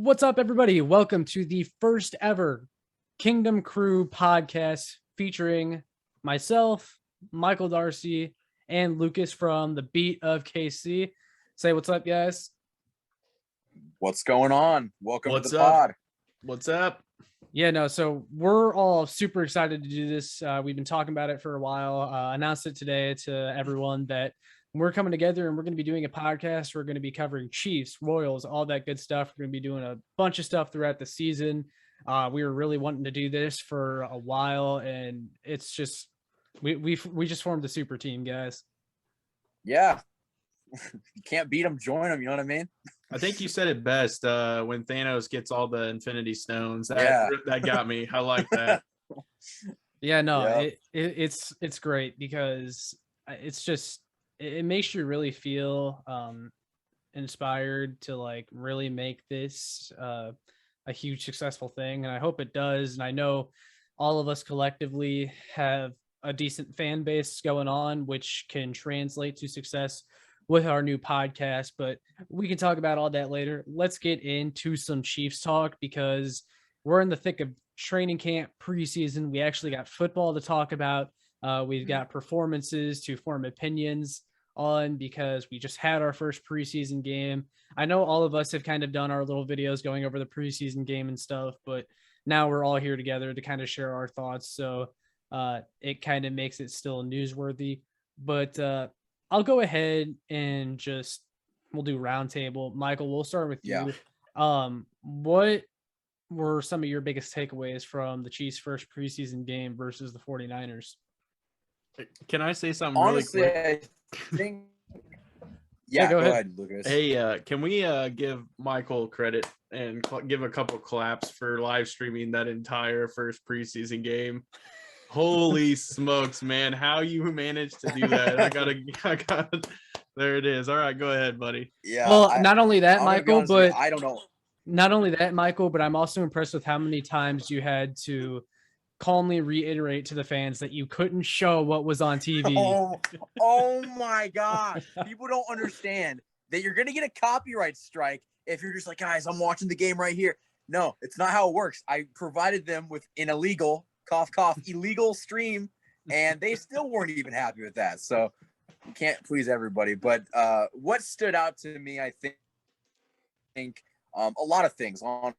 What's up, everybody? Welcome to the first ever Kingdom Crew podcast featuring myself, Michael Darcy, and Lucas from the Beat of KC. Say what's up, guys. What's going on? Welcome to the up? pod. What's up? So we're all super excited to do this. We've been talking about it for a while. Announced it today to everyone that we're coming together and we're going to be doing a podcast. We're going to be covering Chiefs, Royals, all that good stuff. We're going to be doing a bunch of stuff throughout the season. We were really wanting to do this for a while, and it's just we just formed a super team, guys. Yeah, you can't beat them, join them. You know what I mean? I think you said it best when Thanos gets all the Infinity Stones. That got me. I like that. It's great because it's just it makes you really feel inspired to like really make this a huge successful thing, and I hope it does. And I know all of us collectively have a decent fan base going on, which can translate to success with our new podcast, but we can talk about all that later. Let's get into some Chiefs talk because we're in the thick of training camp, preseason. We actually got football to talk about. We've got performances to form opinions on because we just had our first preseason game. I know all of us have kind of done our little videos going over the preseason game and stuff, but now we're all here together to kind of share our thoughts. So it kind of makes it still newsworthy, but I'll go ahead and we'll do roundtable. Michael, we'll start with you. What were some of your biggest takeaways from the Chiefs' first preseason game versus the 49ers? Can I say something Honestly, really quick? I think... go ahead, Lucas. Hey, can we give Michael credit and give a couple claps for live streaming that entire first preseason game? Holy smokes, man. How you managed to do that. I gotta, there it is. All right, go ahead, buddy. Yeah. Well, not only that, Michael, but I don't know. Not only that, Michael, but I'm also impressed with how many times you had to calmly reiterate to the fans that you couldn't show what was on TV. Oh my gosh. People don't understand that you're going to get a copyright strike if you're just like, guys, I'm watching the game right here. No, it's not how it works. I provided them with an illegal illegal stream, and they still weren't even happy with that. So you can't please everybody. But what stood out to me, I think a lot of things on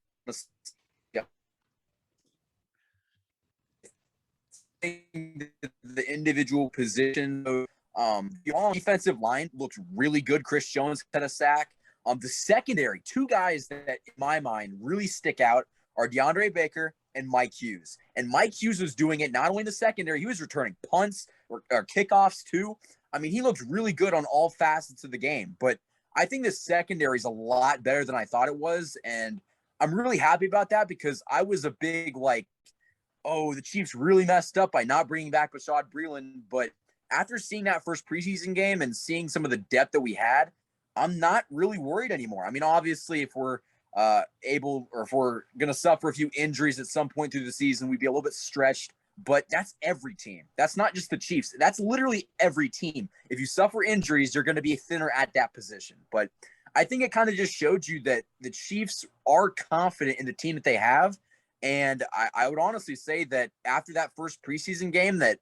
the individual position. The defensive line looked really good. Chris Jones had a sack. The secondary, two guys that in my mind really stick out are DeAndre Baker and Mike Hughes. And Mike Hughes was doing it not only in the secondary, he was returning punts or kickoffs too. I mean, he looked really good on all facets of the game. But I think the secondary is a lot better than I thought it was. And I'm really happy about that because I was a big the Chiefs really messed up by not bringing back Bashaud Breeland. But after seeing that first preseason game and seeing some of the depth that we had, I'm not really worried anymore. I mean, obviously, if we're if we're going to suffer a few injuries at some point through the season, we'd be a little bit stretched, but that's every team. That's not just the Chiefs. That's literally every team. If you suffer injuries, you're going to be thinner at that position. But I think it kind of just showed you that the Chiefs are confident in the team that they have. And I would honestly say that after that first preseason game that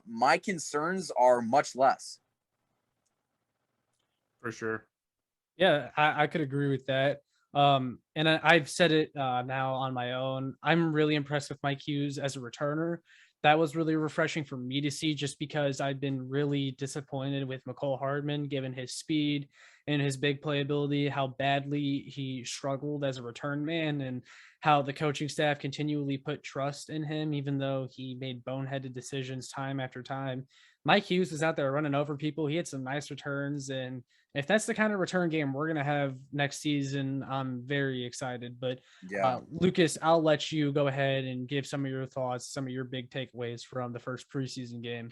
my concerns are much less. For sure. Yeah, I could agree with that. And I've said it now on my own. I'm really impressed with Mike Hughes as a returner. That was really refreshing for me to see just because I've been really disappointed with McCole Hardman, given his speed and his big playability, how badly he struggled as a return man and how the coaching staff continually put trust in him, even though he made boneheaded decisions time after time. Mike Hughes was out there running over people. He had some nice returns. And if that's the kind of return game we're going to have next season, I'm very excited. But Lucas, I'll let you go ahead and give some of your thoughts, some of your big takeaways from the first preseason game.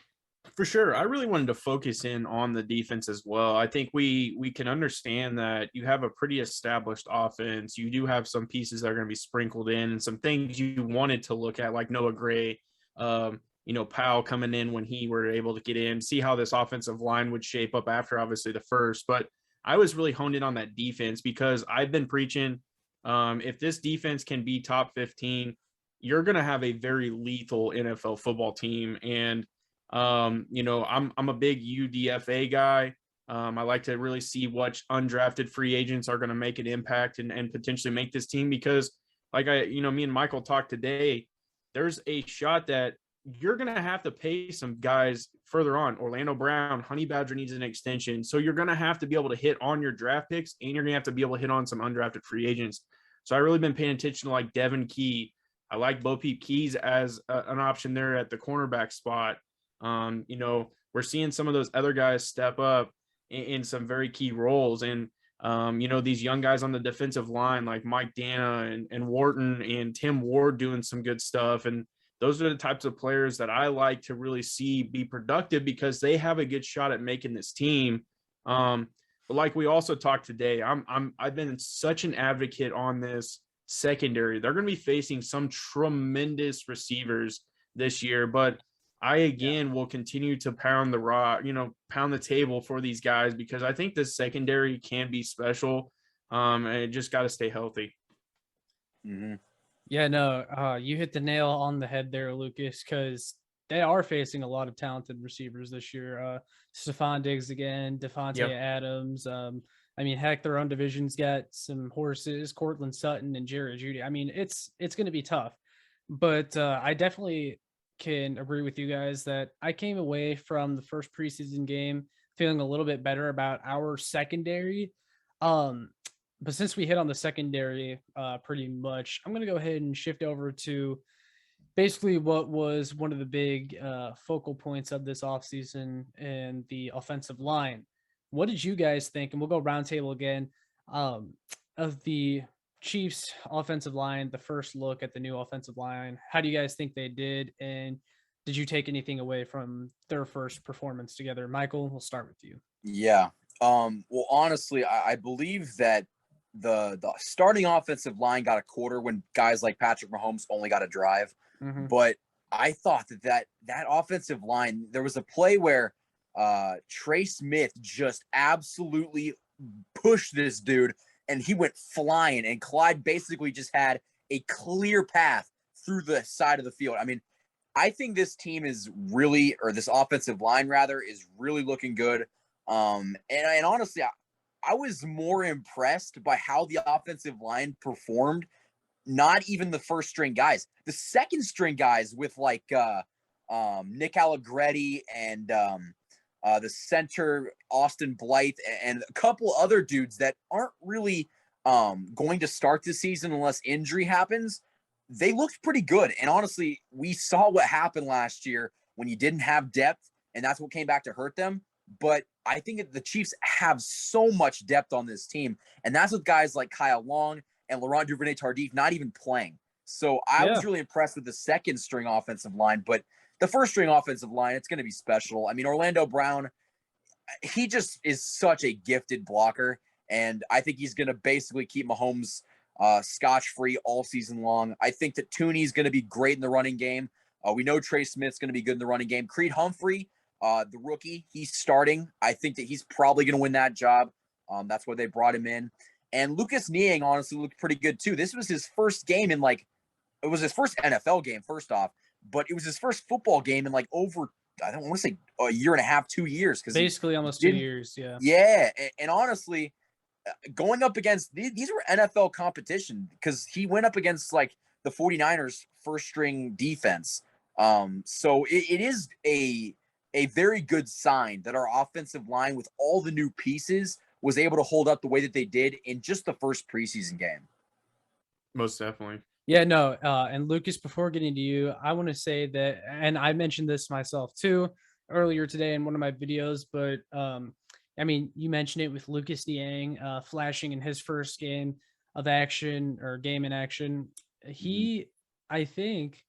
For sure. I really wanted to focus in on the defense as well. I think we can understand that you have a pretty established offense. You do have some pieces that are going to be sprinkled in and some things you wanted to look at, like Noah Gray, Powell coming in when he were able to get in, see how this offensive line would shape up after obviously the first. But I was really honed in on that defense because I've been preaching If this defense can be top 15, you're going to have a very lethal NFL football team. And, I'm a big UDFA guy. I like to really see what undrafted free agents are going to make an impact and potentially make this team, because me and Michael talked today, there's a shot that you're going to have to pay some guys further on. Orlando Brown, Honey Badger needs an extension. So you're going to have to be able to hit on your draft picks, and you're going to have to be able to hit on some undrafted free agents. So I really been paying attention to like Devin Key. I like Bo Peep Keys as an option there at the cornerback spot. We're seeing some of those other guys step up in some very key roles. And, these young guys on the defensive line, like Mike Dana and Wharton and Tim Ward doing some good stuff. And those are the types of players that I like to really see be productive, because they have a good shot at making this team. But like we also talked today, I've been such an advocate on this secondary. They're going to be facing some tremendous receivers this year, but I again will continue to pound the rock, pound the table for these guys, because I think this secondary can be special. And it just got to stay healthy. Mm-hmm. Yeah, no, you hit the nail on the head there, Lucas, because they are facing a lot of talented receivers this year. Stephon Diggs again, Devontae Adams. Heck, their own division's got some horses, Cortland Sutton and Jerry Jeudy. It's going to be tough, but I definitely can agree with you guys that I came away from the first preseason game feeling a little bit better about our secondary. But since we hit on the secondary pretty much, I'm going to go ahead and shift over to basically what was one of the big focal points of this offseason and the offensive line. What did you guys think? And we'll go roundtable again of the Chiefs offensive line, the first look at the new offensive line. How do you guys think they did? And did you take anything away from their first performance together? Michael, we'll start with you. Yeah. Well, honestly, I believe that the starting offensive line got a quarter when guys like Patrick Mahomes only got a drive. Mm-hmm. But I thought that offensive line, there was a play where Trey Smith just absolutely pushed this dude and he went flying, and Clyde basically just had a clear path through the side of the field. I think this team is really, or this offensive line rather, is really looking good. And honestly, I was more impressed by how the offensive line performed. Not even the first string guys, the second string guys with like Nick Allegretti and the center Austin Blythe and a couple other dudes that aren't really going to start this season unless injury happens. They looked pretty good. And honestly, we saw what happened last year when you didn't have depth, and that's what came back to hurt them. But I think that the Chiefs have so much depth on this team, and that's with guys like Kyle Long and Laurent Duvernay-Tardif not even playing. So I was really impressed with the second string offensive line, but the first string offensive line, it's going to be special. Orlando Brown, he just is such a gifted blocker, and I think he's going to basically keep Mahomes scotch-free all season long. I think that Tooney's going to be great in the running game. We know Trey Smith's going to be good in the running game. Creed Humphrey, the rookie, he's starting. I think that he's probably going to win that job. That's why they brought him in. And Lucas Niang honestly looked pretty good too. This was his first game in it was his first NFL game, first off, but it was his first football game in over, I don't want to say a year and a half, 2 years. Basically almost 2 years, yeah. Yeah, and honestly, going up against, these were NFL competition because he went up against the 49ers first string defense. So it is a very good sign that our offensive line with all the new pieces was able to hold up the way that they did in just the first preseason game. Most definitely. Yeah, no. And Lucas, before getting to you, I want to say that, and I mentioned this myself too earlier today in one of my videos, but you mentioned it with Lucas Niang flashing in his first game of action or game in action. He, I think,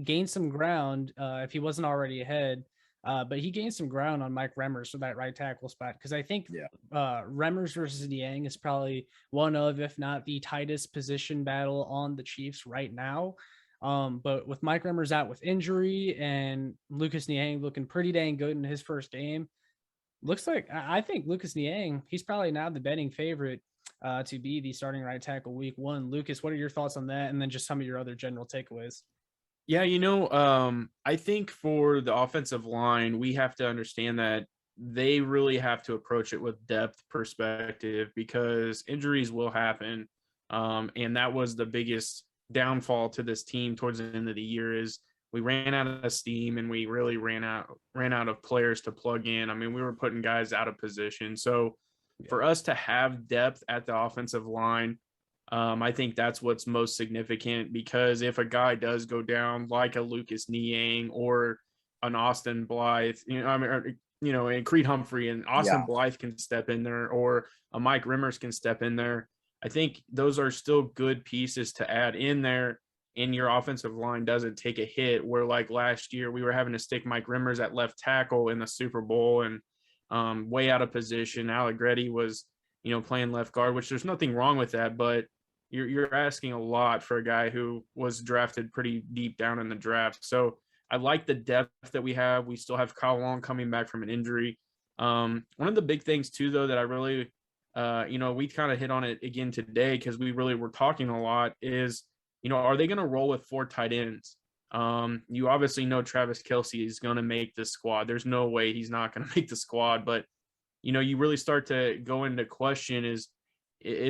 gained some ground if he wasn't already ahead. But he gained some ground on Mike Remmers for that right tackle spot, because I think Remmers versus Niang is probably one of, if not the tightest position battle on the Chiefs right now. But with Mike Remmers out with injury and Lucas Niang looking pretty dang good in his first game, I think Lucas Niang, he's probably now the betting favorite to be the starting right tackle week 1. Lucas, what are your thoughts on that? And then just some of your other general takeaways. Yeah, I think for the offensive line, we have to understand that they really have to approach it with depth perspective because injuries will happen. And that was the biggest downfall to this team towards the end of the year is we ran out of steam and we really ran out of players to plug in. I mean, we were putting guys out of position. So for us to have depth at the offensive line, I think that's what's most significant because if a guy does go down like a Lucas Niang or an Austin Blythe, and Creed Humphrey and Austin Blythe can step in there or a Mike Rimmers can step in there. I think those are still good pieces to add in there and your offensive line doesn't take a hit where like last year we were having to stick Mike Rimmers at left tackle in the Super Bowl and way out of position. Allegretti was, playing left guard, which there's nothing wrong with that, but you're asking a lot for a guy who was drafted pretty deep down in the draft. So I like the depth that we have. We still have Kyle Long coming back from an injury. One of the big things too, though, that I really, we kind of hit on it again today because we really were talking a lot is, are they going to roll with 4 tight ends? You obviously know Travis Kelce is going to make the squad. There's no way he's not going to make the squad, but you really start to go into question is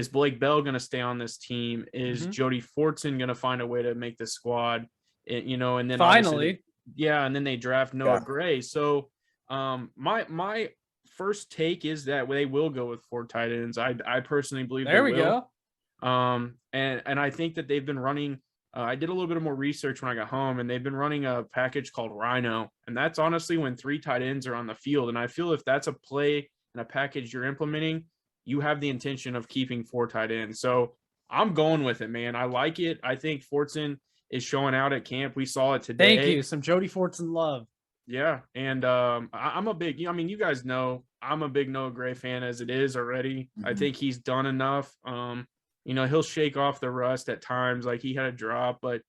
Blake Bell going to stay on this team? Is Jody Fortson going to find a way to make the squad? And then finally, and then they draft Noah Gray. So my first take is that they will go with 4 tight ends. I personally believe there we go. And I think that they've been running. I did a little bit more research when I got home, and they've been running a package called Rhino, and that's honestly when 3 tight ends are on the field. And I feel if that's a play and a package you're implementing, you have the intention of keeping 4 tight ends. So I'm going with it, man. I like it. I think Fortson is showing out at camp. We saw it today. Thank you. Some Jody Fortson love. Yeah. And I'm a big, you guys know I'm a big Noah Gray fan as it is already. I think he's done enough. He'll shake off the rust at times. Like he had a drop, but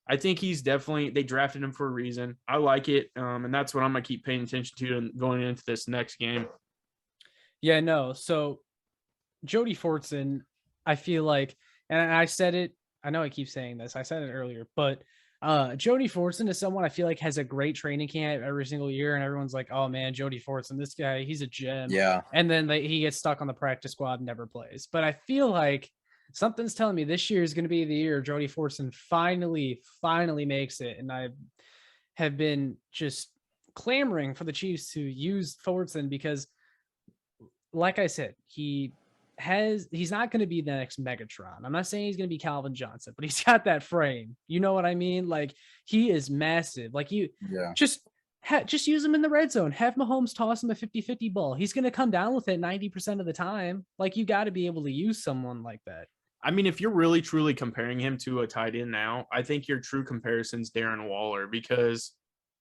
I think he's definitely, they drafted him for a reason. I like it. And that's what I'm going to keep paying attention to going into this next game. Yeah, no. So Jody Fortson, I feel like, and I said it, I know I keep saying this, I said it earlier, but Jody Fortson is someone I feel like has a great training camp every single year, and everyone's like, oh man, Jody Fortson, this guy, he's a gem. Yeah. And then he gets stuck on the practice squad and never plays. But I feel like something's telling me this year is going to be the year Jody Fortson finally makes it. And I have been just clamoring for the Chiefs to use Fortson because, like I said, he's not going to be the next Megatron. I'm not saying he's going to be Calvin Johnson, but he's got that frame. You know what I mean? Like he is massive. Like just use him in the red zone. Have Mahomes toss him a 50-50 ball. He's going to come down with it 90% of the time. Like you got to be able to use someone like that. I mean, if you're really truly comparing him to a tight end now, I think your true comparison's Darren Waller because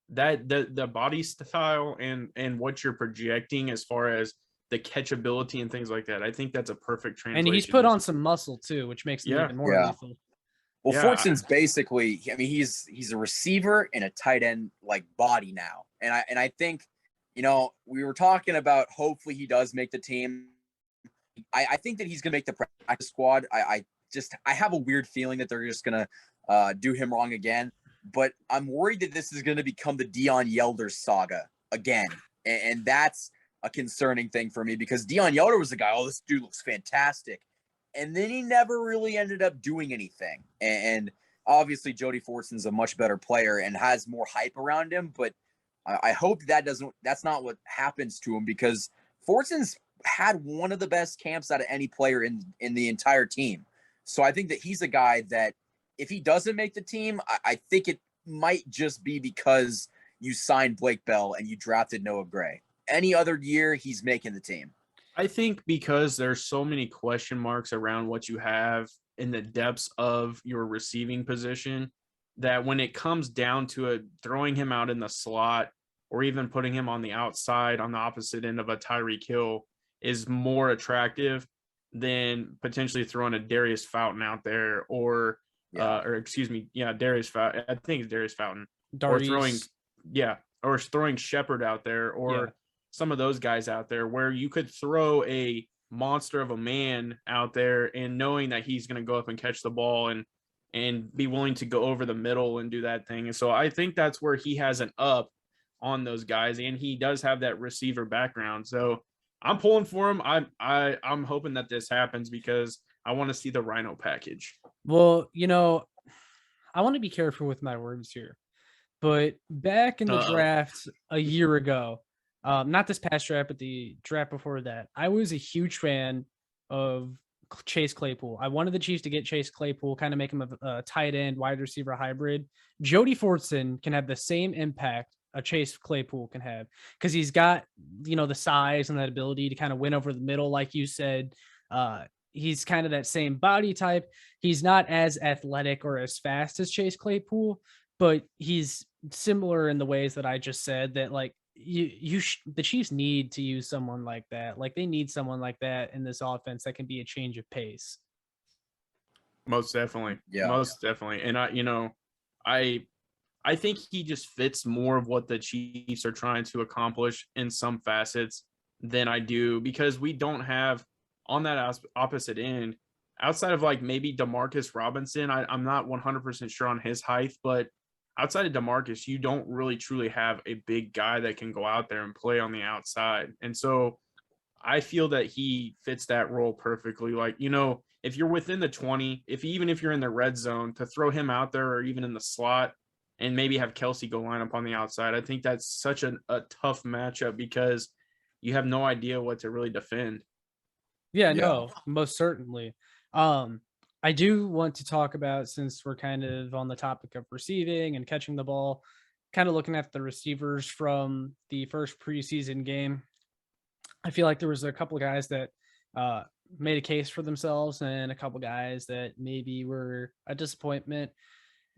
that the body style and what you're projecting as far as the catchability and things like that. I think that's a perfect translation. And he's put on some muscle too, which makes him even more lethal. Well, Fortson's basically, I mean, he's a receiver and a tight end like body now. And I think, we were talking about hopefully he does make the team. I think that he's going to make the practice squad. I have a weird feeling that they're just going to do him wrong again. But I'm worried that this is going to become the Deion Yelder saga again. And that's a concerning thing for me because Deion Yelder was the guy, oh, this dude looks fantastic. And then he never really ended up doing anything. And obviously Jody Fortson's a much better player and has more hype around him. But I hope that's not what happens to him because Fortson's had one of the best camps out of any player in the entire team. So I think that he's a guy that if he doesn't make the team, I think it might just be because you signed Blake Bell and you drafted Noah Gray. Any other year, he's making the team. I think because there's so many question marks around what you have in the depths of your receiving position that when it comes down to it, throwing him out in the slot or even putting him on the outside on the opposite end of a Tyreek Hill is more attractive than potentially throwing a Darius Fountain out there or Darius Fountain. I think it's Darius Fountain. Or throwing Shepard out there or some of those guys out there where you could throw a monster of a man out there, and knowing that he's going to go up and catch the ball and be willing to go over the middle and do that thing. And so I think that's where he has an up on those guys, and he does have that receiver background. So I'm pulling for him. I'm hoping that this happens because I want to see the Rhino package. Well, I want to be careful with my words here, but back in the draft a year ago, not this past draft, but the draft before that, I was a huge fan of Chase Claypool. I wanted the Chiefs to get Chase Claypool, kind of make him a tight end, wide receiver hybrid. Jody Fortson can have the same impact a Chase Claypool can have because he's got, the size and that ability to kind of win over the middle, like you said. He's kind of that same body type. He's not as athletic or as fast as Chase Claypool, but he's similar in the ways that I just said, that like the Chiefs need to use someone like that. Like they need someone like that in this offense that can be a change of pace. Most definitely. Yeah. Most definitely. And I think he just fits more of what the Chiefs are trying to accomplish in some facets than I do, because we don't have on that opposite end, outside of like maybe DeMarcus Robinson. I'm not 100% sure on his height, but outside of DeMarcus, you don't really truly have a big guy that can go out there and play on the outside. And so I feel that he fits that role perfectly. Like, if you're within the 20, even if you're in the red zone, to throw him out there or even in the slot and maybe have Kelsey go line up on the outside, I think that's such a tough matchup because you have no idea what to really defend. Yeah, no, most certainly. I do want to talk about, since we're kind of on the topic of receiving and catching the ball, kind of looking at the receivers from the first preseason game. I feel like there was a couple of guys that made a case for themselves and a couple guys that maybe were a disappointment.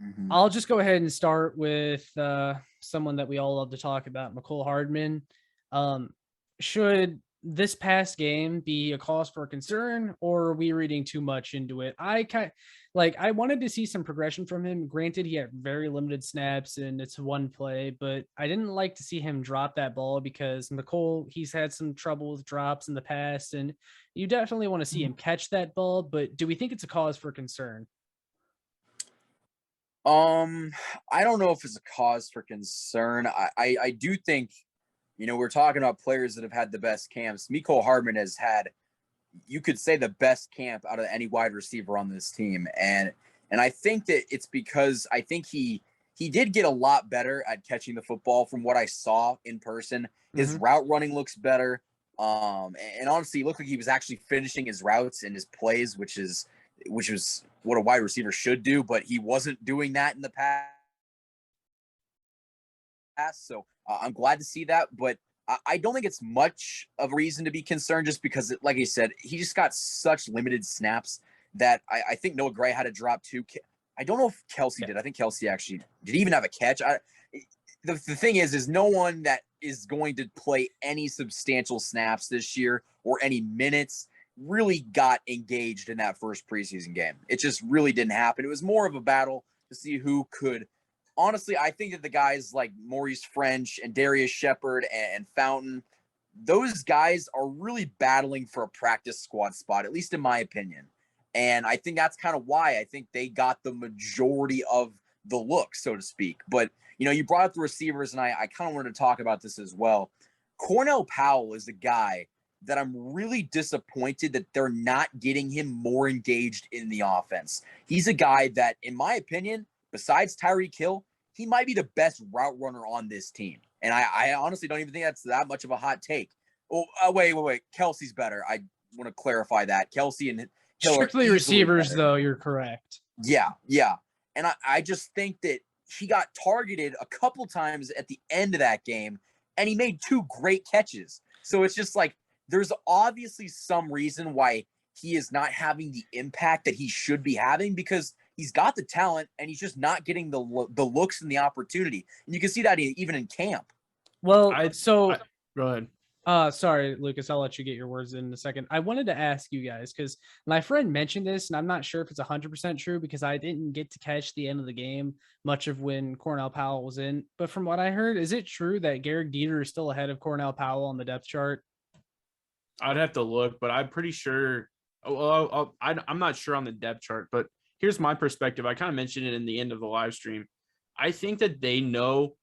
Mm-hmm. I'll just go ahead and start with someone that we all love to talk about, McCole Hardman. Should this past game be a cause for concern, or are we reading too much into it? I wanted to see some progression from him. Granted, he had very limited snaps and it's one play, but I didn't like to see him drop that ball because McCole, he's had some trouble with drops in the past, and you definitely want to see him catch that ball. But do we think it's a cause for concern? I don't know if it's a cause for concern. I do think, we're talking about players that have had the best camps. McCole Hardman has had, you could say, the best camp out of any wide receiver on this team. And I think that it's because I think he did get a lot better at catching the football from what I saw in person. His route running looks better. And honestly, it looked like he was actually finishing his routes and his plays, which is what a wide receiver should do, but he wasn't doing that in the past. So I'm glad to see that, but I don't think it's much of a reason to be concerned, just because, like I said, he just got such limited snaps that I think Noah Gray had to drop two. I don't know if Kelsey did. I think Kelsey actually did even have a catch. The thing is no one that is going to play any substantial snaps this year or any minutes really got engaged in that first preseason game. It just really didn't happen. It was more of a battle to see who could. Honestly, I think that the guys like Maurice French and Darius Shepard and Fountain, those guys are really battling for a practice squad spot, at least in my opinion. And I think that's kind of why I think they got the majority of the look, so to speak. But, you brought up the receivers, and I kind of wanted to talk about this as well. Cornell Powell is a guy that I'm really disappointed that they're not getting him more engaged in the offense. He's a guy that, in my opinion, besides Tyreek Hill, he might be the best route runner on this team. And I honestly don't even think that's that much of a hot take. Oh, wait. Kelsey's better. I want to clarify that. Kelsey and Hill strictly receivers, though, you're correct. Yeah. And I just think that he got targeted a couple times at the end of that game, and he made two great catches. So it's just like, there's obviously some reason why he is not having the impact that he should be having, because he's got the talent and he's just not getting the looks and the opportunity. And you can see that even in camp. Well, go ahead. Sorry, Lucas, I'll let you get your words in a second. I wanted to ask you guys, because my friend mentioned this, and I'm not sure if it's 100% true because I didn't get to catch the end of the game much of when Cornell Powell was in. But from what I heard, is it true that Garrett Dieter is still ahead of Cornell Powell on the depth chart? I'd have to look, but I'm pretty sure. I'm not sure on the depth chart, but here's my perspective. I kind of mentioned it in the end of the live stream. I think that they know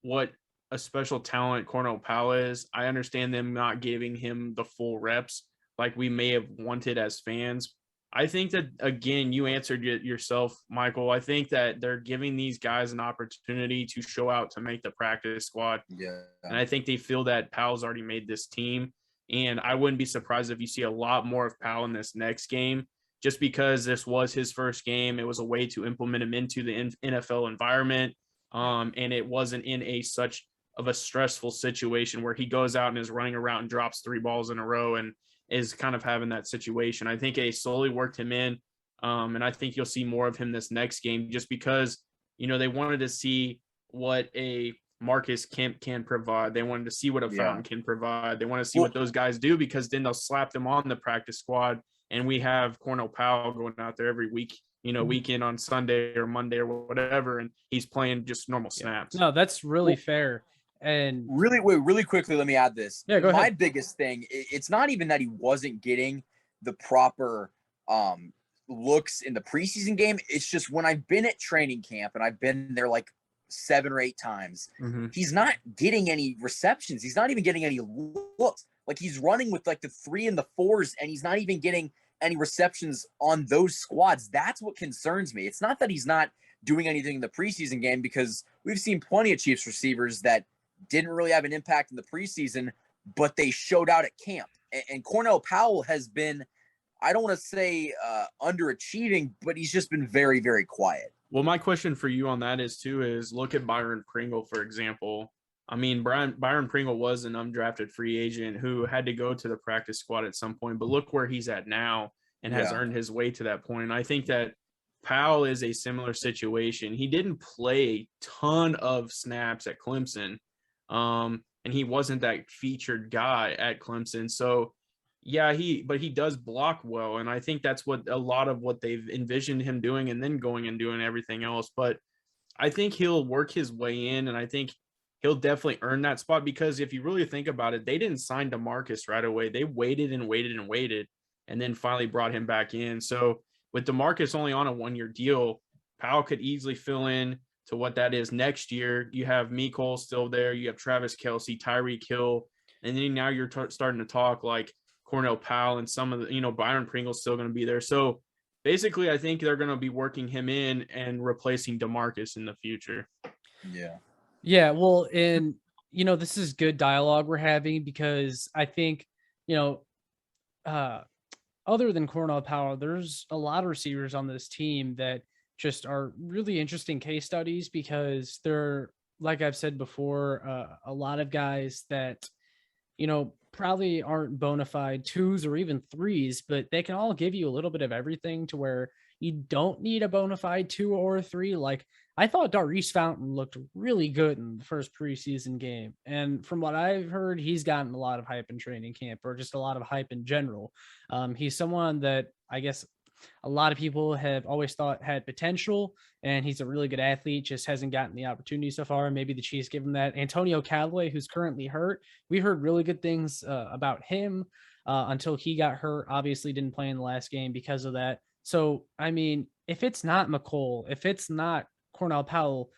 what a special talent Cornell Powell is. I understand them not giving him the full reps like we may have wanted as fans. I think that, again, you answered it yourself, Michael. I think that they're giving these guys an opportunity to show out to make the practice squad. Yeah. And I think they feel that Powell's already made this team. And I wouldn't be surprised if you see a lot more of Powell in this next game, just because this was his first game. It was a way to implement him into the NFL environment. And it wasn't in such of a stressful situation where he goes out and is running around and drops 3 balls in a row and is kind of having that situation. I think they slowly worked him in. And I think you'll see more of him this next game, just because, they wanted to see what a Marcus Kemp can provide. They wanted to see what a Fountain can provide. They want to see what those guys do, because then they'll slap them on the practice squad. And we have Cornell Powell going out there every week, weekend on Sunday or Monday or whatever, and he's playing just normal snaps. No, that's really fair. And really quickly, let me add this. Yeah, go ahead. My biggest thing, it's not even that he wasn't getting the proper looks in the preseason game. It's just when I've been at training camp, and I've been there like 7 or 8 times, he's not getting any receptions. He's not even getting any looks. Like, he's running with like the 3 and the 4s, and he's not even getting any receptions on those squads. That's what concerns me. It's not that he's not doing anything in the preseason game, because we've seen plenty of Chiefs receivers that didn't really have an impact in the preseason, but they showed out at camp. And Cornell Powell has been, I don't want to say underachieving, but he's just been very, very quiet. Well, my question for you on that is look at Byron Pringle, for example. I mean, Byron Pringle was an undrafted free agent who had to go to the practice squad at some point, but look where he's at now and has earned his way to that point. And I think that Powell is a similar situation. He didn't play a ton of snaps at Clemson, and he wasn't that featured guy at Clemson. So, yeah, but he does block well, and I think that's what a lot of what they've envisioned him doing, and then going and doing everything else. But I think he'll work his way in, and I think he'll definitely earn that spot, because if you really think about it, they didn't sign DeMarcus right away. They waited and waited and waited, and then finally brought him back in. So with DeMarcus only on a 1-year deal, Powell could easily fill in to what that is next year. You have Mecole still there. You have Travis Kelce, Tyreek Hill, and then now you're starting to talk like Cornell Powell and some of the, Byron Pringle's still going to be there. So basically, I think they're going to be working him in and replacing DeMarcus in the future. Yeah. Yeah, well, and this is good dialogue we're having, because I think, other than Cornell Powell, there's a lot of receivers on this team that just are really interesting case studies, because they're, like I've said before, a lot of guys that, probably aren't bona fide 2s or even 3s, but they can all give you a little bit of everything, to where you don't need a bona fide 2 or 3. Like, I thought Darwin Fountain looked really good in the first preseason game. And from what I've heard, he's gotten a lot of hype in training camp, or just a lot of hype in general. He's someone that I guess a lot of people have always thought had potential, and he's a really good athlete, just hasn't gotten the opportunity so far. Maybe the Chiefs give him that. Antonio Callaway, who's currently hurt, we heard really good things about him until he got hurt. Obviously didn't play in the last game because of that. So, I mean, if it's not Mecole, if it's not Cornell Powell,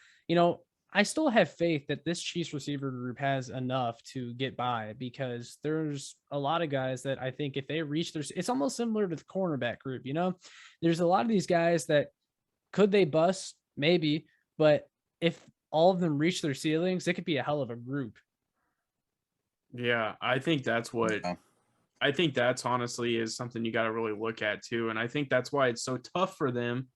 I still have faith that this Chiefs receiver group has enough to get by, because there's a lot of guys that I think if they reach it's almost similar to the cornerback group. There's a lot of these guys that could they bust? Maybe, but if all of them reach their ceilings, it could be a hell of a group. Yeah, I think that's honestly is something you got to really look at too. And I think that's why it's so tough for them,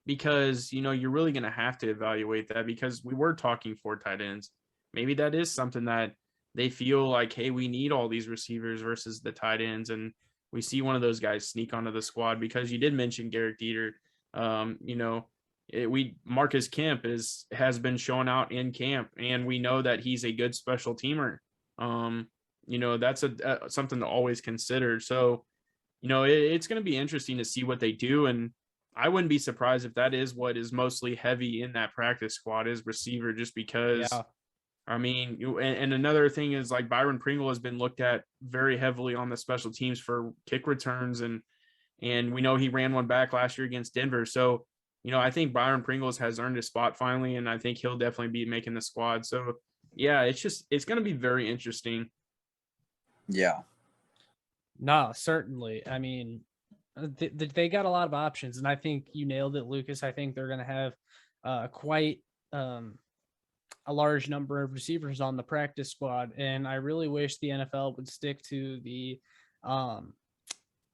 because, you're really going to have to evaluate that, because we were talking 4 tight ends. Maybe that is something that they feel like, hey, we need all these receivers versus the tight ends. And we see one of those guys sneak onto the squad, because you did mention Garrett Dieter. Marcus Kemp has been showing out in camp, and we know that he's a good special teamer. That's something to always consider. So, it's going to be interesting to see what they do. And I wouldn't be surprised if that is what is mostly heavy in that practice squad, is receiver, just because I mean, and another thing is like Byron Pringle has been looked at very heavily on the special teams for kick returns, and we know he ran one back last year against Denver. So, I think Byron Pringles has earned his spot finally, and I think he'll definitely be making the squad. So, yeah, it's going to be very interesting. Yeah. No, certainly. I mean, they got a lot of options, and I think you nailed it, Lucas. I think they're going to have quite a large number of receivers on the practice squad, and I really wish the NFL would stick to the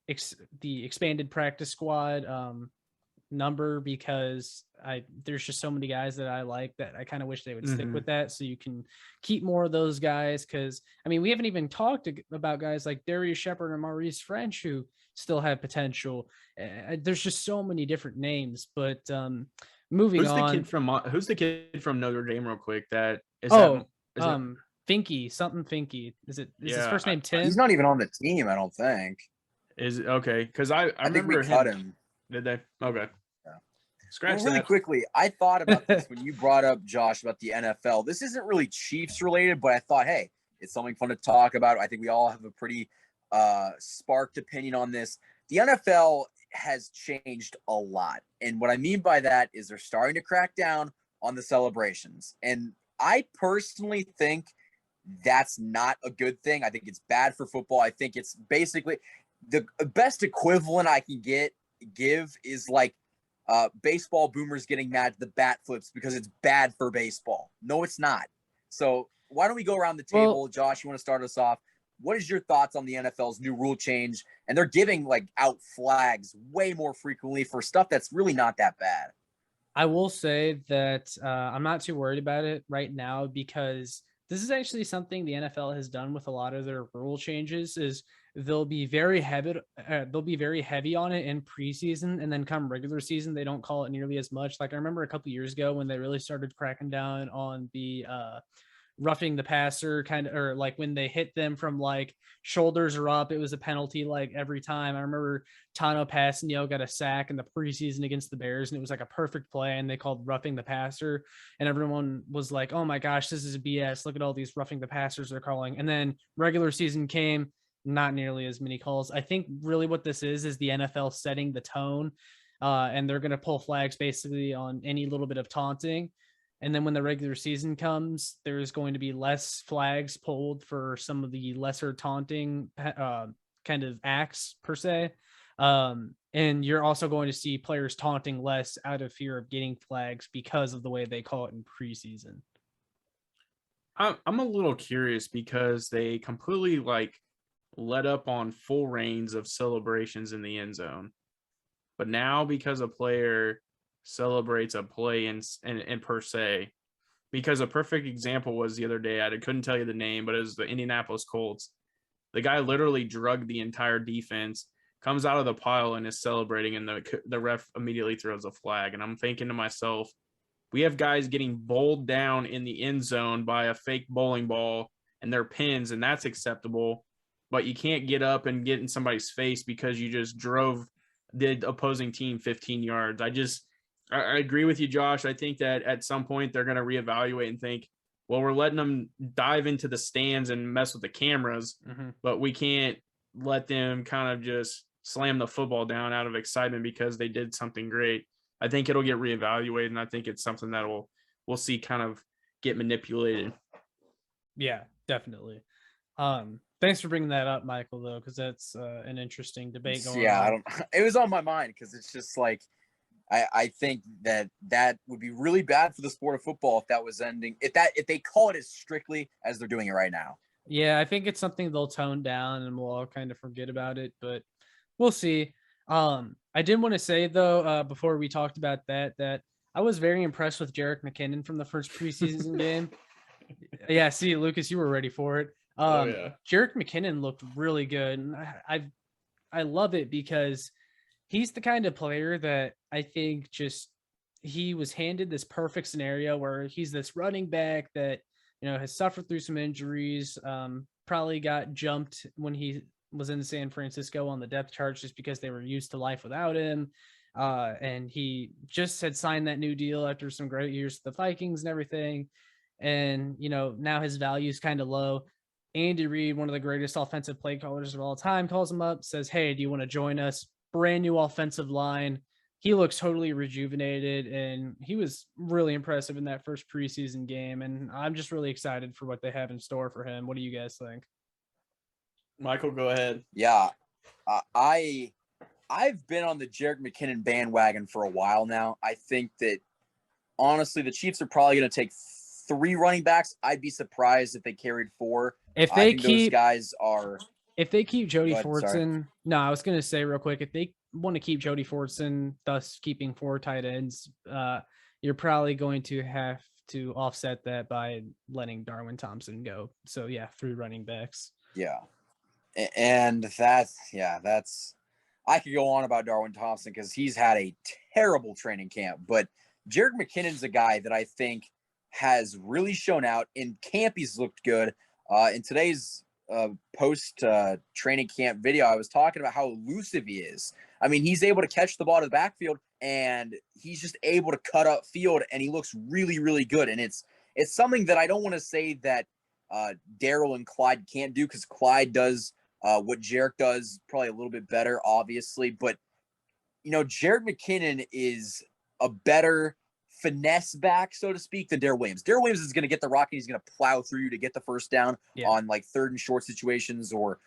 expanded practice squad number, because there's just so many guys that I like that I kind of wish they would stick with that, so you can keep more of those guys. Because I mean, we haven't even talked about guys like Darius Shepard and Maurice French who still have potential. There's just so many different names, but moving on. Who's the kid from Notre Dame, real quick? Finke, something Finke. Is his first name Tim? He's not even on the team, I don't think. Is it okay? Because I remember think we cut him. Did they? Okay. Yeah. Scratch really that. quickly, I thought about this when you brought up, Josh, about the NFL. This isn't really Chiefs related, but I thought, hey, it's something fun to talk about. I think we all have a pretty sparked opinion on this. The NFL has changed a lot. And what I mean by that is they're starting to crack down on the celebrations. And I personally think that's not a good thing. I think it's bad for football. I think it's basically the best equivalent I can give is like baseball boomers getting mad at the bat flips because it's bad for baseball. No, it's not. So why don't we go around the table? Josh, you want to start us off? What is your thoughts on the NFL's new rule change? And they're giving out flags way more frequently for stuff that's really not that bad. I will say that I'm not too worried about it right now, because this is actually something the NFL has done with a lot of their rule changes. Is they'll be very heavy on it in preseason, and then come regular season, they don't call it nearly as much. Like I remember a couple years ago when they really started cracking down on the roughing the passer or like when they hit them from like shoulders or up, it was a penalty like every time. I remember Tano Passanio got a sack in the preseason against the Bears, and it was like a perfect play, and they called roughing the passer, and everyone was like, oh my gosh, this is BS. Look at all these roughing the passers they're calling. And then regular season came, not nearly as many calls. I think really what this is the NFL setting the tone, and they're going to pull flags basically on any little bit of taunting. And then when the regular season comes, there's going to be less flags pulled for some of the lesser taunting kind of acts per se. And you're also going to see players taunting less out of fear of getting flags because of the way they call it in preseason. I'm a little curious because they completely let up on full reigns of celebrations in the end zone. But now because a player celebrates a play in per se, because a perfect example was the other day, I couldn't tell you the name, but it was the Indianapolis Colts. The guy literally drugged the entire defense, comes out of the pile and is celebrating, and the ref immediately throws a flag. And I'm thinking to myself, we have guys getting bowled down in the end zone by a fake bowling ball and their pins, and that's acceptable, but you can't get up and get in somebody's face because you just drove the opposing team 15 yards. I agree with you, Josh. I think that at some point they're going to reevaluate and think, well, we're letting them dive into the stands and mess with the cameras, but we can't let them kind of just slam the football down out of excitement because they did something great. I think it'll get reevaluated, and I think it's something that we'll see kind of get manipulated. Yeah, definitely. Thanks for bringing that up, Michael, though, because that's an interesting debate going on. It was on my mind because it's just like, I think that would be really bad for the sport of football if that was ending. If they call it as strictly as they're doing it right now. Yeah, I think it's something they'll tone down and we'll all kind of forget about it, but we'll see. I did want to say though, before we talked about that I was very impressed with Jerick McKinnon from the first preseason game. Yeah, see, Lucas, you were ready for it. Jerick McKinnon looked really good, and I love it because he's the kind of player that I think he was handed this perfect scenario where he's this running back that, has suffered through some injuries, probably got jumped when he was in San Francisco on the depth chart just because they were used to life without him. And he just had signed that new deal after some great years with the Vikings and everything. and now his value is kind of low. Andy Reid, one of the greatest offensive play callers of all time, calls him up, says, "Hey, do you want to join us?" Brand new offensive line. He looks totally rejuvenated, and he was really impressive in that first preseason game. And I'm just really excited for what they have in store for him. What do you guys think? Michael, go ahead. Yeah, I've been on the Jerick McKinnon bandwagon for a while now. I think that honestly, the Chiefs are probably going to take 3 running backs. I'd be surprised if they carried 4. If I they think keep those guys are. if they keep Jody Go ahead, sorry. Fortson, no, I was gonna say real quick, if they want to keep Jody Fortson, thus keeping 4 tight ends, you're probably going to have to offset that by letting Darwin Thompson go. So yeah, 3 running backs. Yeah, and that's I could go on about Darwin Thompson because he's had a terrible training camp, but Jerick McKinnon's a guy that I think has really shown out. In camp, he's looked good. In today's post training camp video, I was talking about how elusive he is. I mean, he's able to catch the ball to the backfield, and he's just able to cut up field, and he looks really, really good. And it's something that I don't want to say that Daryl and Clyde can't do, because Clyde does what Jerick does probably a little bit better, obviously. But Jerick McKinnon is a better finesse back, so to speak, than Darrell Williams. Darrell Williams is going to get the rock and he's going to plow through you to get the first down on like 3rd and short situations, or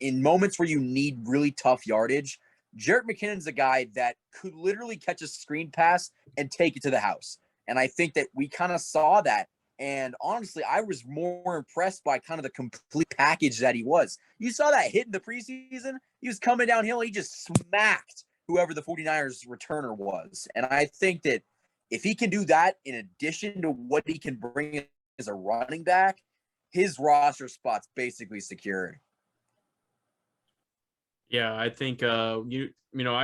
in moments where you need really tough yardage. Jerick McKinnon's a guy that could literally catch a screen pass and take it to the house. And I think that we kind of saw that. And honestly, I was more impressed by kind of the complete package that he was. You saw that hit in the preseason. He was coming downhill. He just smacked whoever the 49ers returner was. And I think that if he can do that, in addition to what he can bring as a running back, his roster spot's basically secured. Yeah, I think I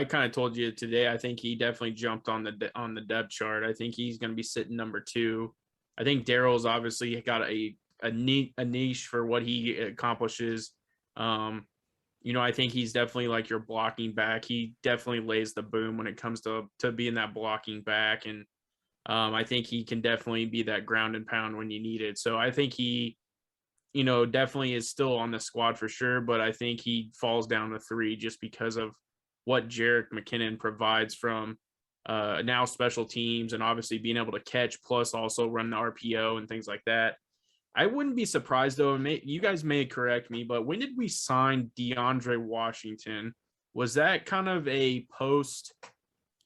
kind of told you today. I think he definitely jumped on the depth chart. I think he's going to be sitting number 2. I think Daryl's obviously got a niche for what he accomplishes. I think he's definitely like your blocking back. He definitely lays the boom when it comes to being that blocking back, and I think he can definitely be that ground and pound when you need it. So I think he, definitely is still on the squad for sure, but I think he falls down to 3 just because of what Jerick McKinnon provides from now special teams, and obviously being able to catch, plus also run the RPO and things like that. I wouldn't be surprised, though. You guys may correct me, but when did we sign DeAndre Washington? Was that kind of a post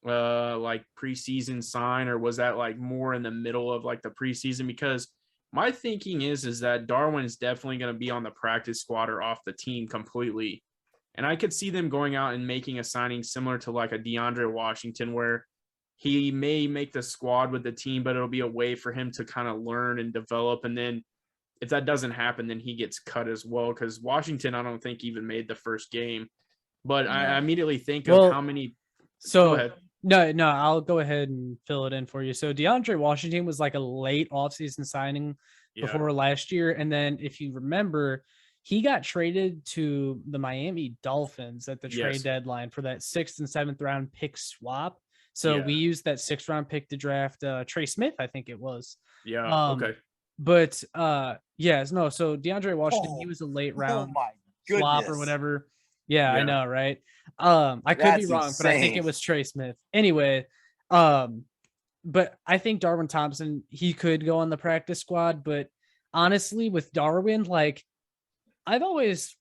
like preseason sign, or was that like more in the middle of like the preseason? Because my thinking is that Darwin is definitely going to be on the practice squad or off the team completely. And I could see them going out and making a signing similar to like a DeAndre Washington, where he may make the squad with the team, but it'll be a way for him to kind of learn and develop. And then if that doesn't happen, then he gets cut as well, because Washington, I don't think, even made the first game. But I immediately think of how many. So go ahead. No, I'll go ahead and fill it in for you. So DeAndre Washington was like a late offseason signing before last year. And then if you remember, he got traded to the Miami Dolphins at the trade deadline for that 6th and 7th round pick swap. So we used that 6th round pick to draft Trey Smith, I think it was. Yeah. Okay. But so DeAndre Washington, he was a late round swap or whatever. Yeah, I know, right? I could be wrong, but I think it was Trey Smith. Anyway, but I think Darwin Thompson, he could go on the practice squad. But honestly, with Darwin, like, I've always,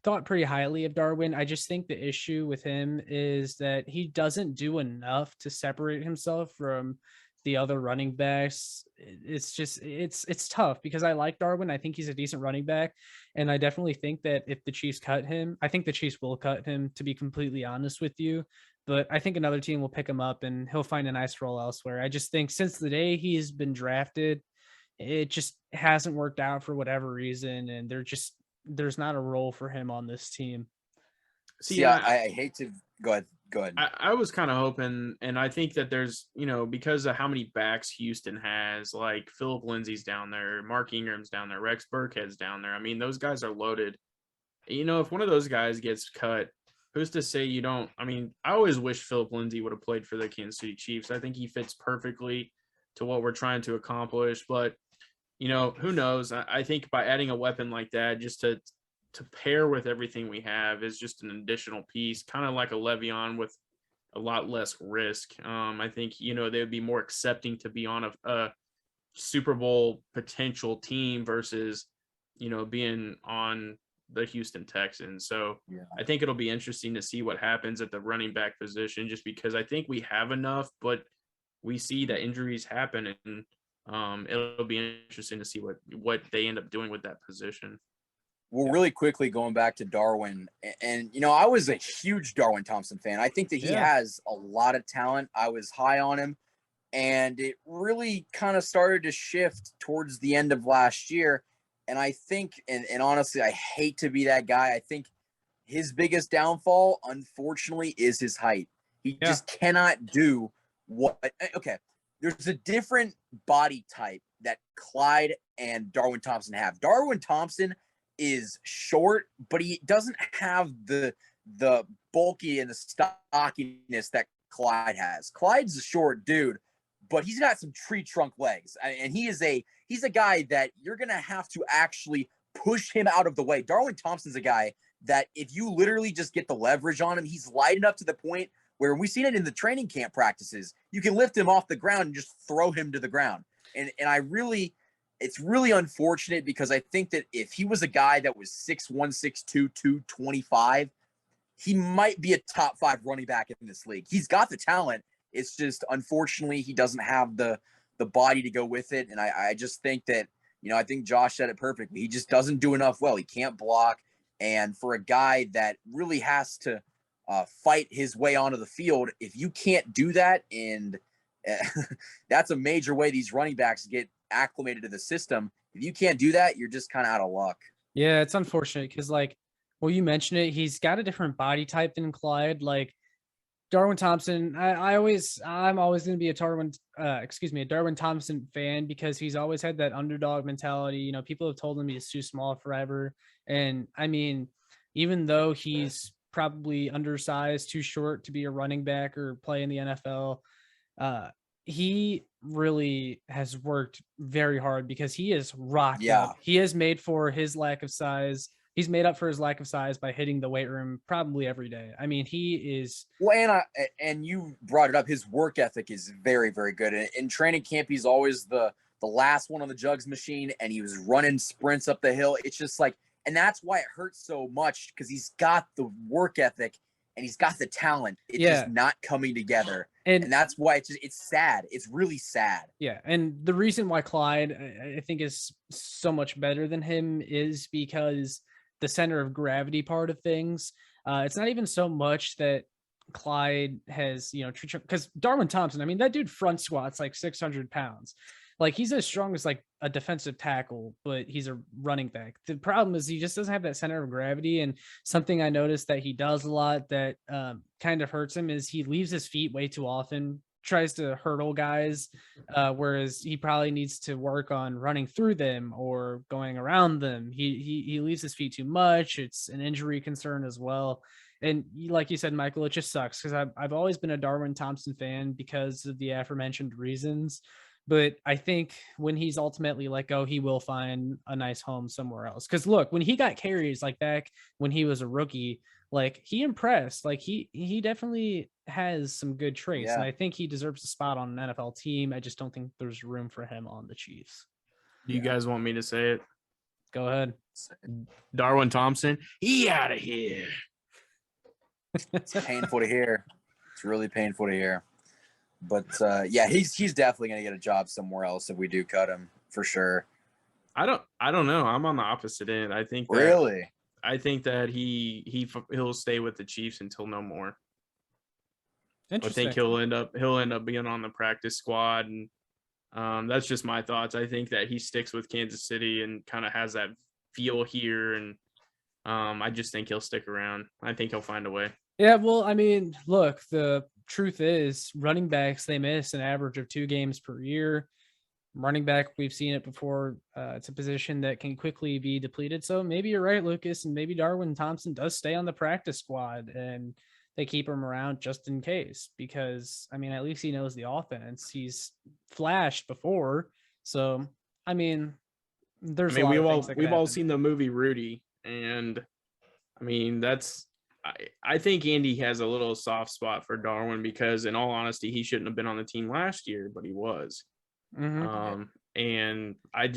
thought pretty highly of Darwin. I just think the issue with him is that he doesn't do enough to separate himself from the other running backs. It's just it's tough, because I like Darwin. I think he's a decent running back, and I definitely think that if the Chiefs cut him, I think the Chiefs will cut him, to be completely honest with you. But I think another team will pick him up and he'll find a nice role elsewhere. I just think since the day he's been drafted, it just hasn't worked out for whatever reason, and there's not a role for him on this team. See, I hate to go ahead. I was kind of hoping, and I think that there's, because of how many backs Houston has, like Phillip Lindsay's down there, Mark Ingram's down there, Rex Burkhead's down there. I mean, those guys are loaded. If one of those guys gets cut, who's to say you don't? I mean, I always wish Phillip Lindsay would have played for the Kansas City Chiefs. I think he fits perfectly to what we're trying to accomplish. But, who knows? I think by adding a weapon like that, just to pair with everything we have is just an additional piece, kind of like a Le'Veon with a lot less risk. I think, they would be more accepting to be on a Super Bowl potential team versus, being on the Houston Texans. So I think it'll be interesting to see what happens at the running back position, just because I think we have enough, but we see that injuries happen, and it'll be interesting to see what they end up doing with that position. Well, really quickly, going back to Darwin, and I was a huge Darwin Thompson fan. I think that he has a lot of talent. I was high on him, and it really kind of started to shift towards the end of last year. And I think, and honestly, I hate to be that guy. I think his biggest downfall, unfortunately, is his height. He just cannot do what. Okay, there's a different body type that Clyde and Darwin Thompson have. Darwin Thompson is short, but he doesn't have the bulky and the stockiness that Clyde has. Clyde's a short dude, but he's got some tree trunk legs, and he's a guy that you're gonna have to actually push him out of the way. Darwin Thompson's a guy that if you literally just get the leverage on him, he's light enough to the point where we've seen it in the training camp practices. You can lift him off the ground and just throw him to the ground. And it's really unfortunate, because I think that if he was a guy that was 6'1", 6'2", 225, he might be a top 5 running back in this league. He's got the talent. It's just, unfortunately, he doesn't have the body to go with it. And I just think that, I think Josh said it perfectly. He just doesn't do enough well. He can't block. And for a guy that really has to fight his way onto the field, if you can't do that, and that's a major way these running backs get acclimated to the system. If you can't do that, you're just kind of out of luck. Yeah, it's unfortunate because, you mentioned it. He's got a different body type than Clyde. Darwin Thompson, I'm always going to be a Darwin Thompson fan, because he's always had that underdog mentality. People have told him he's too small forever. And I mean, even though he's probably undersized, too short to be a running back or play in the NFL, he really has worked very hard, because he is rocked up. He has made for his lack of size. He's made up for his lack of size by hitting the weight room probably every day. I mean, he is. Well, and you brought it up. His work ethic is very, very good. In training camp, he's always the last one on the jugs machine, and he was running sprints up the hill. It's just and that's why it hurts so much, because he's got the work ethic and he's got the talent. It's just not coming together. And that's why it's sad. It's really sad. Yeah. And the reason why Clyde, I think, is so much better than him is because the center of gravity part of things. It's not even so much that Clyde has, because Darwin Thompson, I mean, that dude front squats 600 pounds. He's as strong as a defensive tackle, but he's a running back. The problem is he just doesn't have that center of gravity. And something I noticed that he does a lot that kind of hurts him is he leaves his feet way too often, tries to hurdle guys, whereas he probably needs to work on running through them or going around them. He leaves his feet too much. It's an injury concern as well. And like you said, Michael, it just sucks, because I've always been a Darwin Thompson fan because of the aforementioned reasons. But I think when he's ultimately let go, he will find a nice home somewhere else. Because look, when he got carries back when he was a rookie, he impressed. He definitely has some good traits. And I think he deserves a spot on an NFL team. I just don't think there's room for him on the Chiefs. Do you guys want me to say it? Go ahead. Darwin Thompson, he out of here. It's painful to hear. It's really painful to hear. But he's definitely going to get a job somewhere else if we do cut him, for sure. I don't know. I'm on the opposite end. I think that he'll stay with the Chiefs until no more. I think he'll end up being on the practice squad, and that's just my thoughts. I think that he sticks with Kansas City and kind of has that feel here, and I just think he'll stick around. I think he'll find a way. Yeah, well, I mean, look, the truth is running backs, they miss an average of 2 games per year. Running back, we've seen it before. It's a position that can quickly be depleted. So maybe you're right, Lucas, and maybe Darwin Thompson does stay on the practice squad, and they keep him around just in case, because I mean, at least he knows the offense. He's flashed before. So, I mean, I there's a mean, lot of things that could we've all happen. seen the movie Rudy, and I mean, I think Andy has a little soft spot for Darwin because, in all honesty, he shouldn't have been on the team last year, but he was. And I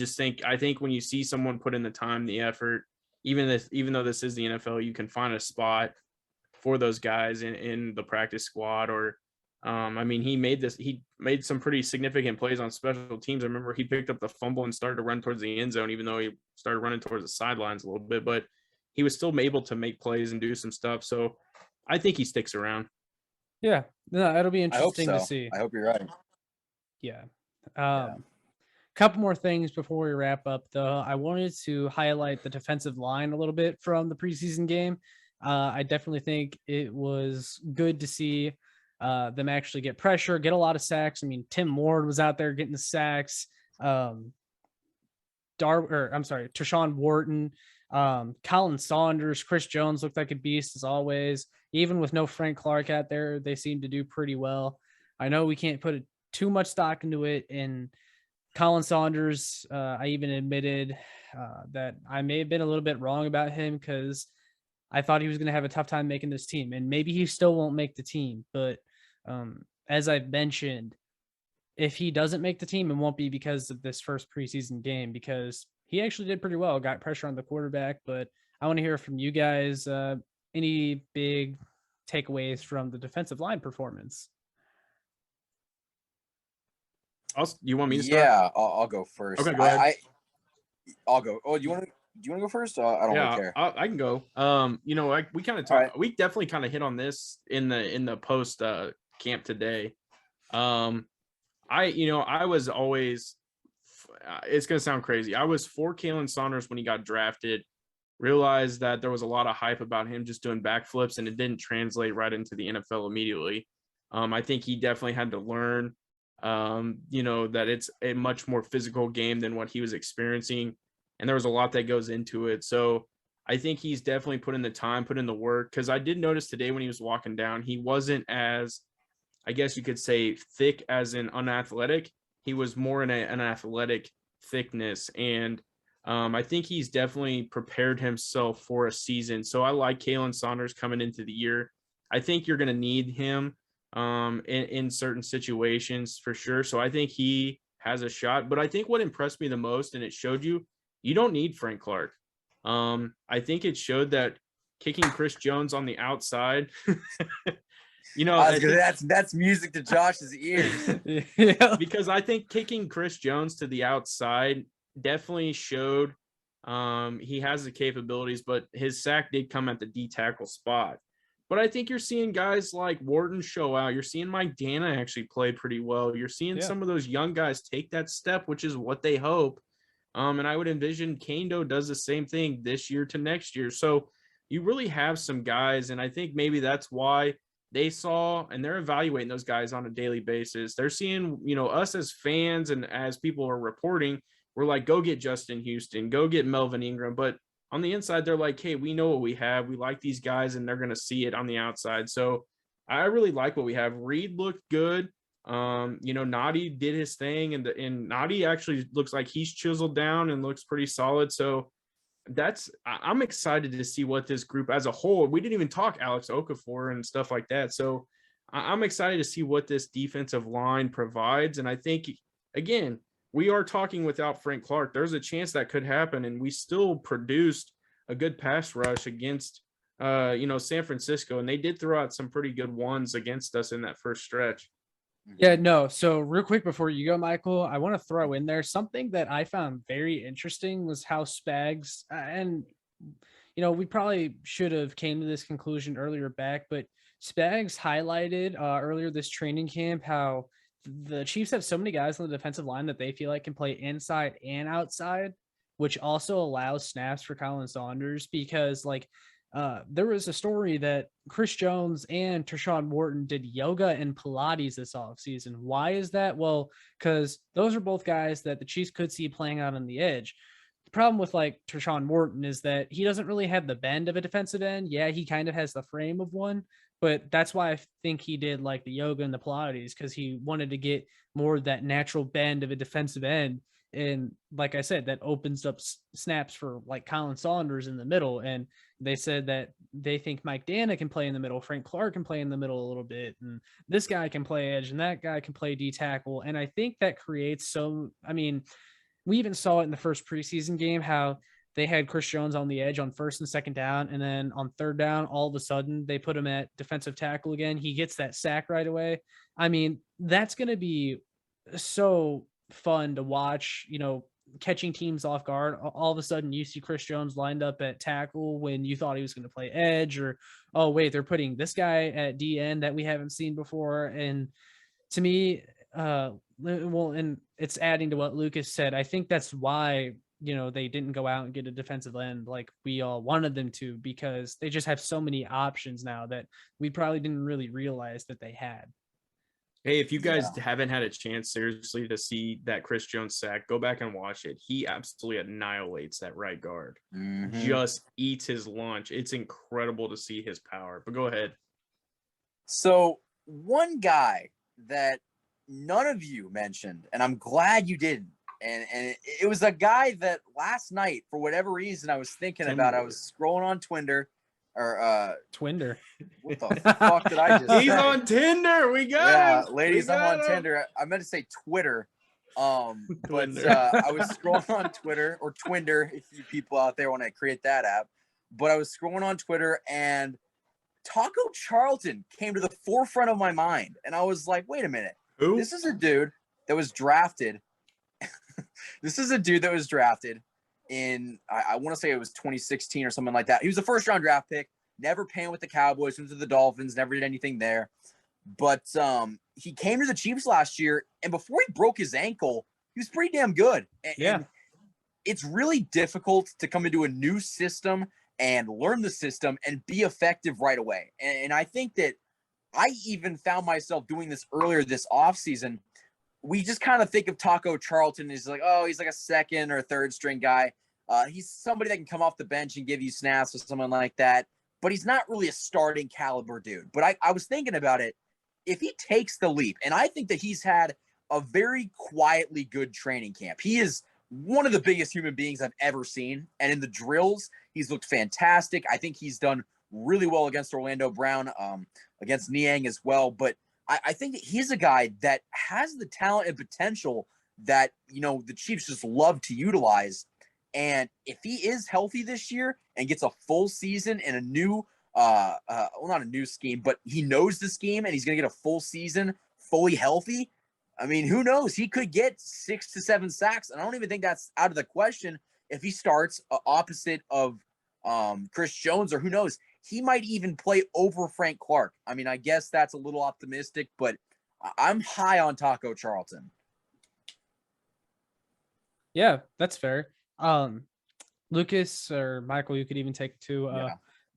think when you see someone put in the time, the effort, even though this is the NFL, you can find a spot for those guys in the practice squad. Or I mean, he made some pretty significant plays on special teams. I remember he picked up the fumble and started to run towards the end zone, even though he started running towards the sidelines a little bit, but he was still able to make plays and do some stuff. So I think he sticks around. Yeah, no, it'll be interesting I hope to so. see. I hope you're right. Yeah. Couple more things before we wrap up, though. I wanted to highlight the defensive line a little bit from the preseason game. I definitely think it was good to see them actually get pressure, get a lot of sacks. I mean, Tim Ward was out there getting the sacks. Tershawn Wharton, Colin Saunders, Chris Jones looked like a beast as always. Even with no Frank Clark out there, they seemed to do pretty well. I know we can't put too much stock into it. And Colin Saunders, I even admitted that I may have been a little bit wrong about him because I thought he was going to have a tough time making this team. And maybe he still won't make the team. But as I've mentioned, if he doesn't make the team, it won't be because of this first preseason game, because he actually did pretty well, got pressure on the quarterback. But I want to hear from you guys any big takeaways from the defensive line performance. You want me to start? Yeah, I'll go first. Okay, go ahead. I'll go. Oh, do you want to go first? I don't really care. I can go. We kind of talked. Right. We definitely kind of hit on this in the post camp today. I was always. It's gonna sound crazy. I was for Colin Saunders when he got drafted. Realized that there was a lot of hype about him just doing backflips, and it didn't translate right into the NFL immediately. I think he definitely had to learn. That it's a much more physical game than what he was experiencing. And there was a lot that goes into it. So I think he's definitely put in the time, put in the work. Because I did notice today when he was walking down, he wasn't as, I guess you could say, thick as in unathletic. He was more in an athletic thickness. And I think he's definitely prepared himself for a season. So I like Colin Saunders coming into the year. I think you're going to need him in certain situations for sure. So I think he has a shot. But I think what impressed me the most, and it showed you don't need Frank Clark. I think it showed that kicking Chris Jones on the outside, that's music to Josh's ears. Yeah. Because I think kicking Chris Jones to the outside definitely showed he has the capabilities, but his sack did come at the D tackle spot. But I think you're seeing guys like Wharton show out. You're seeing Mike Dana actually play pretty well. You're seeing some of those young guys take that step, which is what they hope. And I would envision Kando does the same thing this year to next year. So you really have some guys, and I think maybe that's why they saw, and they're evaluating those guys on a daily basis. They're seeing, us as fans and as people are reporting, we're like, go get Justin Houston, go get Melvin Ingram. But on the inside, they're like, hey, we know what we have. We like these guys, and they're going to see it on the outside. So I really like what we have. Reed looked good. Nadi did his thing, and Nadi actually looks like he's chiseled down and looks pretty solid. So I'm excited to see what this group as a whole. We didn't even talk Alex Okafor and stuff like that. So I'm excited to see what this defensive line provides. And I think, again, we are talking without Frank Clark. There's a chance that could happen, and we still produced a good pass rush against, San Francisco, and they did throw out some pretty good ones against us in that first stretch. Yeah, no. So real quick before you go, Michael, I want to throw in there something that I found very interesting was how Spags, and we probably should have came to this conclusion earlier back, but Spags highlighted earlier this training camp how the Chiefs have so many guys on the defensive line that they feel like can play inside and outside, which also allows snaps for Colin Saunders, because there was a story that Chris Jones and Tershawn Wharton did yoga and Pilates this offseason. Why is that? Well, because those are both guys that the Chiefs could see playing out on the edge. The problem with Tershawn Wharton is that he doesn't really have the bend of a defensive end. Yeah, he kind of has the frame of one, but that's why I think he did like the yoga and the Pilates, because he wanted to get more of that natural bend of a defensive end. And like I said, that opens up snaps for like Colin Saunders in the middle. And they said that they think Mike Dana can play in the middle, Frank Clark can play in the middle a little bit, and this guy can play edge, and that guy can play D tackle. And I think that creates we even saw it in the first preseason game, how they had Chris Jones on the edge on first and second down. And then on third down, all of a sudden they put him at defensive tackle again. He gets that sack right away. I mean, that's going to be so fun to watch, catching teams off guard. All of a sudden you see Chris Jones lined up at tackle when you thought he was going to play edge, or, oh wait, they're putting this guy at DN that we haven't seen before. And to me, and it's adding to what Lucas said. I think that's why, they didn't go out and get a defensive end like we all wanted them to, because they just have so many options now that we probably didn't really realize that they had. Hey, if you guys haven't had a chance seriously to see that Chris Jones sack, go back and watch it. He absolutely annihilates that right guard. Mm-hmm. Just eats his lunch. It's incredible to see his power. But go ahead. So one guy that none of you mentioned, and I'm glad you didn't, and it was a guy that last night, for whatever reason, I was thinking about. I was scrolling on Twinder. Twinder. What the fuck did I just He's say? on Tinder. We got him. Ladies, I'm on Tinder. I meant to say Twitter. But I was scrolling on Twitter, or Twinder, if you people out there want to create that app. But I was scrolling on Twitter, and Taco Charlton came to the forefront of my mind. And I was like, wait a minute. Who? This is a dude that was drafted. In, I want to say it was 2016 or something like that. He was a first-round draft pick, never panned with the Cowboys, went to the Dolphins, never did anything there. But he came to the Chiefs last year, and before he broke his ankle, he was pretty damn good. And it's really difficult to come into a new system and learn the system and be effective right away. And I think that I even found myself doing this earlier this offseason. We just kind of think of Taco Charlton as like, oh, he's like a second or third string guy. He's somebody that can come off the bench and give you snaps or someone like that. But he's not really a starting caliber dude. But I was thinking about it. If he takes the leap, and I think that he's had a very quietly good training camp. He is one of the biggest human beings I've ever seen. And in the drills, he's looked fantastic. I think he's done really well against Orlando Brown, against Niang as well. But I think that he's a guy that has the talent and potential that, the Chiefs just love to utilize. And if he is healthy this year and gets a full season in a new, not a new scheme, but he knows the scheme and he's going to get a full season fully healthy, I mean, who knows? He could get 6 to 7 sacks. And I don't even think that's out of the question if he starts opposite of Chris Jones, or who knows? He might even play over Frank Clark. I mean, I guess that's a little optimistic, but I'm high on Taco Charlton. Yeah, that's fair. Lucas or Michael, you could even take it too.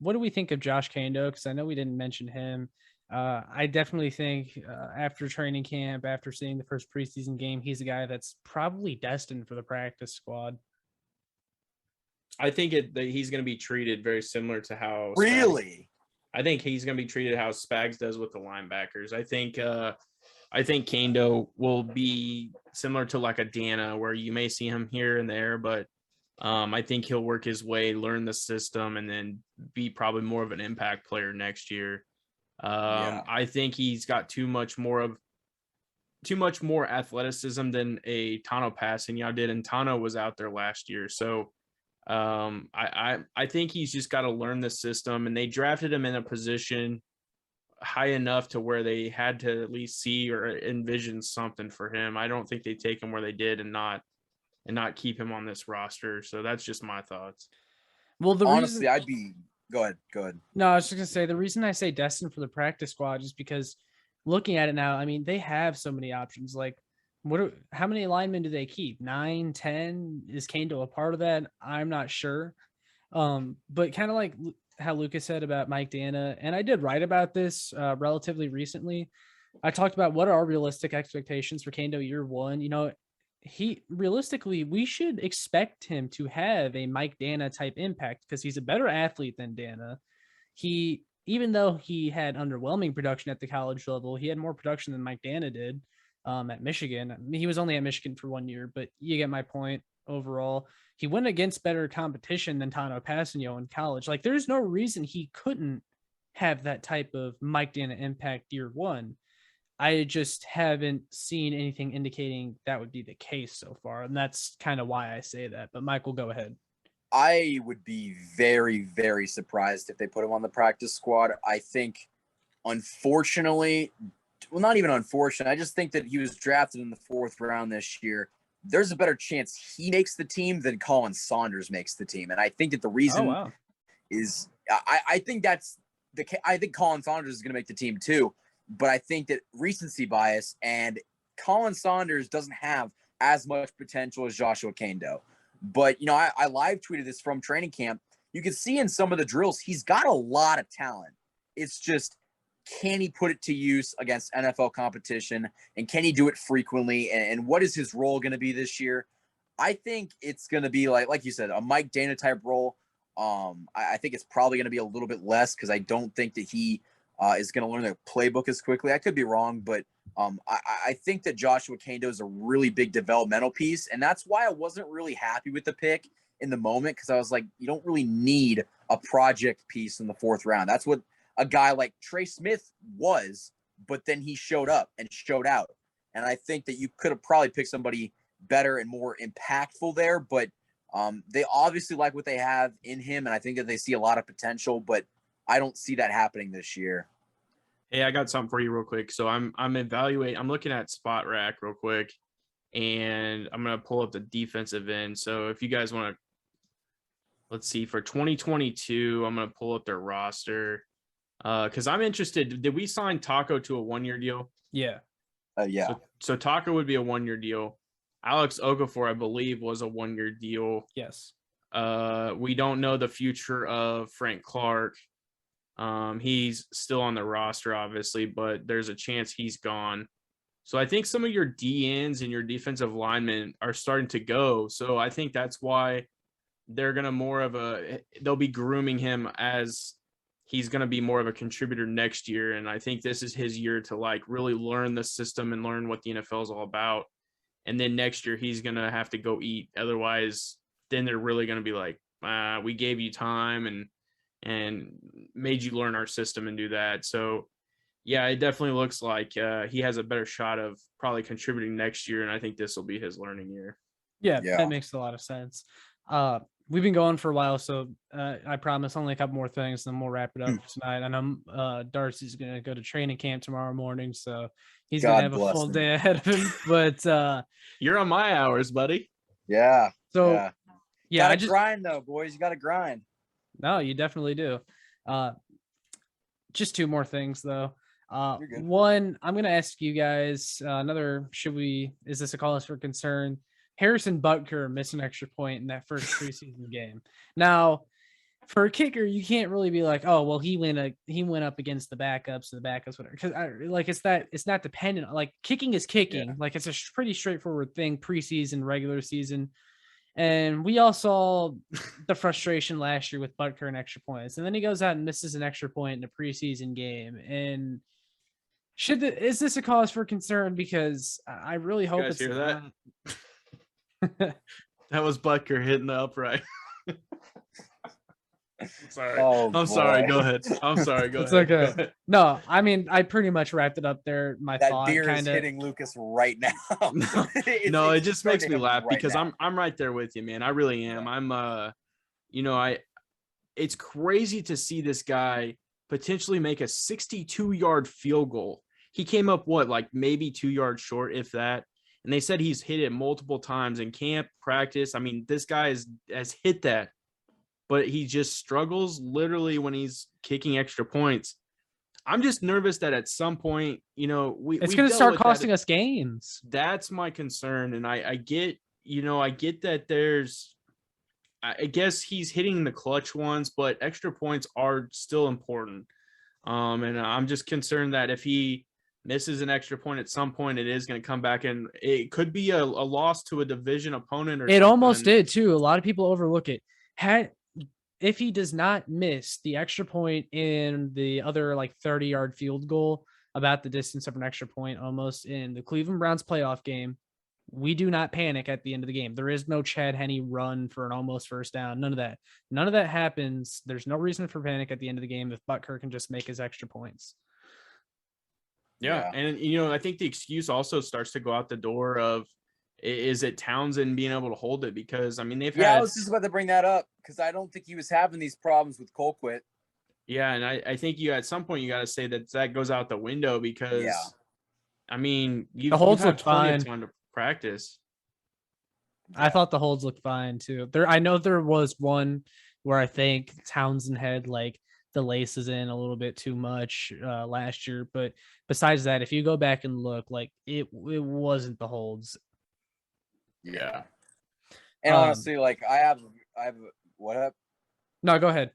What do we think of Josh Kando? Because I know we didn't mention him. I definitely think after training camp, after seeing the first preseason game, he's a guy that's probably destined for the practice squad. I think he's going to be treated very similar to how. Really? I think he's going to be treated how Spags does with the linebackers. I think Kando will be similar to like a Dana, where you may see him here and there, but I think he'll work his way, learn the system, and then be probably more of an impact player next year. I think he's got too much more athleticism than a Tano Passanha did, and Tano was out there last year. So I think he's just got to learn the system, and they drafted him in a position high enough to where they had to at least see or envision something for him. I don't think they take him where they did and not keep him on this roster. So that's just my thoughts. Well, honestly, go ahead. No, I was just gonna say the reason I say destined for the practice squad is because looking at it now, I mean, they have so many options. Like, how many linemen do they keep? 9, 10? Is Kando a part of that? I'm not sure. But kind of like how Lucas said about Mike Dana, and I did write about this relatively recently. I talked about what are realistic expectations for Kando year one. We should expect him to have a Mike Dana type impact because he's a better athlete than Dana. He even though he had underwhelming production at the college level, he had more production than Mike Dana did at Michigan. I mean, he was only at Michigan for 1 year, but you get my point overall. He went against better competition than Tano Passanio in college. Like, there's no reason he couldn't have that type of Mike Dana impact year one. I just haven't seen anything indicating that would be the case so far. And that's kind of why I say that. But Michael, go ahead. I would be very, very surprised if they put him on the practice squad. I think, unfortunately, well, not even unfortunate. I just think that he was drafted in the 4th round this year. There's a better chance he makes the team than Colin Saunders makes the team. And I think that the reason is I think that's I think Colin Saunders is going to make the team too. But I think that recency bias, and Colin Saunders doesn't have as much potential as Joshua Kando. But, you know, I live tweeted this from training camp. You can see in some of the drills, he's got a lot of talent. It's just, can he put it to use against NFL competition? And can he do it frequently? And what is his role going to be this year? I think it's going to be like you said, a Mike Dana type role. I think it's probably going to be a little bit less because I don't think that he is going to learn the playbook as quickly. I could be wrong, but I think that Joshua Kando is a really big developmental piece, and that's why I wasn't really happy with the pick in the moment, because I was like, you don't really need a project piece in the 4th round. That's what a guy like Trey Smith was, but then he showed up and showed out. And I think that you could have probably picked somebody better and more impactful there, but they obviously like what they have in him, and I think that they see a lot of potential, but I don't see that happening this year. Hey, I got something for you real quick. So I'm looking at Spot Rack real quick, and I'm going to pull up the defensive end. So if you guys want to, let's see, for 2022, I'm going to pull up their roster because I'm interested. Did we sign Taco to a 1-year deal? Yeah. Yeah. So Taco would be a 1-year deal. Alex Okafor, I believe, was a 1-year deal. Yes. We don't know the future of Frank Clark. He's still on the roster, obviously, but there's a chance he's gone. So I think some of your DNs and your defensive linemen are starting to go. So I think that's why they're going to they'll be grooming him as he's going to be more of a contributor next year. And I think this is his year to like really learn the system and learn what the NFL is all about. And then next year he's going to have to go eat. Otherwise, then they're really going to be like, we gave you time and made you learn our system and do that. So yeah, it definitely looks like he has a better shot of probably contributing next year. And I think this will be his learning year. Yeah, that makes a lot of sense. We've been going for a while, so I promise only a couple more things, and then we'll wrap it up tonight. I know Darcy's going to go to training camp tomorrow morning, so he's going to have a full day ahead of him. But you're on my hours, buddy. Yeah. So yeah, I just grind though, boys. You got to grind. No, you definitely do. Just 2 more things though. You're good. One, I'm going to ask you guys another. Is this a cause for concern? Harrison Butker missed an extra point in that first preseason game. Now, for a kicker, you can't really be like, oh, well, he went up against the backups, whatever. Because it's not dependent. Like, kicking is kicking. Yeah. Like, it's a pretty straightforward thing, preseason, regular season. And we all saw the frustration last year with Butker and extra points. And then he goes out and misses an extra point in a preseason game. And is this a cause for concern? Because I really hope it's hear that. That was Butker hitting the upright. Sorry. I'm sorry. Go ahead. I'm sorry. Go ahead. It's okay. Go ahead. No, I mean, I pretty much wrapped it up there. That beer is hitting Lucas right now. No, it just makes me laugh because I'm right there with you, man. I really am. I'm it's crazy to see this guy potentially make a 62-yard field goal. He came up maybe 2 yards short, if that. And they said he's hit it multiple times in camp, practice. I mean, this guy has hit that, but he just struggles literally when he's kicking extra points. I'm just nervous that at some point, it's going to start costing us games. That's my concern. And I get that I guess he's hitting the clutch ones, but extra points are still important. And I'm just concerned that if he misses an extra point at some point, it is going to come back, and it could be a loss to a division opponent. It almost did too. A lot of people overlook it. if he does not miss the extra point in the other like 30-yard field goal, about the distance of an extra point almost, in the Cleveland Browns playoff game, we do not panic at the end of the game. There is no Chad Henne run for an almost first down. None of that. None of that happens. There's no reason for panic at the end of the game if Butker can just make his extra points. Yeah. And, I think the excuse also starts to go out the door of, is it Townsend being able to hold it? Because, I mean, I was just about to bring that up because I don't think he was having these problems with Colquitt. Yeah, and I think at some point you got to say that goes out the window because, I mean, the holds looked fine. Time to practice. I thought the holds looked fine too. I know there was one where I think Townsend had like the laces in a little bit too much last year, but besides that, if you go back and look, like it wasn't the holds. Yeah. And honestly, like I have what up? No, go ahead.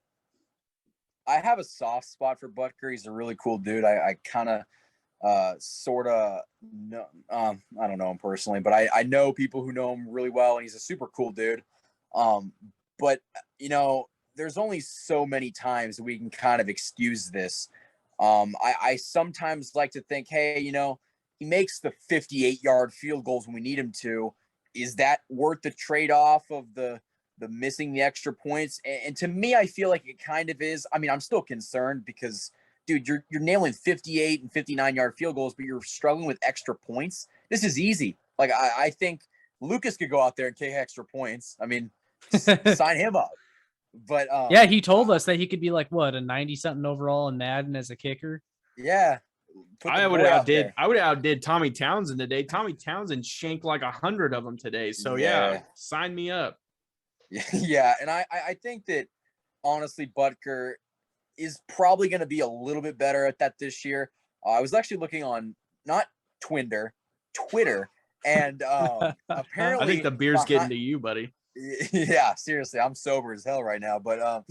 I have a soft spot for Butker. He's a really cool dude. I kind of sort of know, I don't know him personally, but I know people who know him really well, and he's a super cool dude. But there's only so many times that we can kind of excuse this. I sometimes like to think, hey, he makes the 58-yard field goals when we need him to. Is that worth the trade-off of the missing the extra points? And to me, I feel like it kind of is. I mean, I'm still concerned because, dude, you're nailing 58 and 59-yard field goals, but you're struggling with extra points. This is easy. Like, I think Lucas could go out there and kick extra points. I mean, sign him up. But yeah, he told us that he could be like, what, a 90-something overall in Madden as a kicker? Yeah. I would have outdid Tommy Townsend today. Tommy Townsend shanked like 100 of them today. So yeah, sign me up. Yeah, and I think that honestly, Butker is probably going to be a little bit better at that this year. I was actually looking on not Twitter, and apparently I think the beer's getting to you, buddy. Yeah, seriously, I'm sober as hell right now. But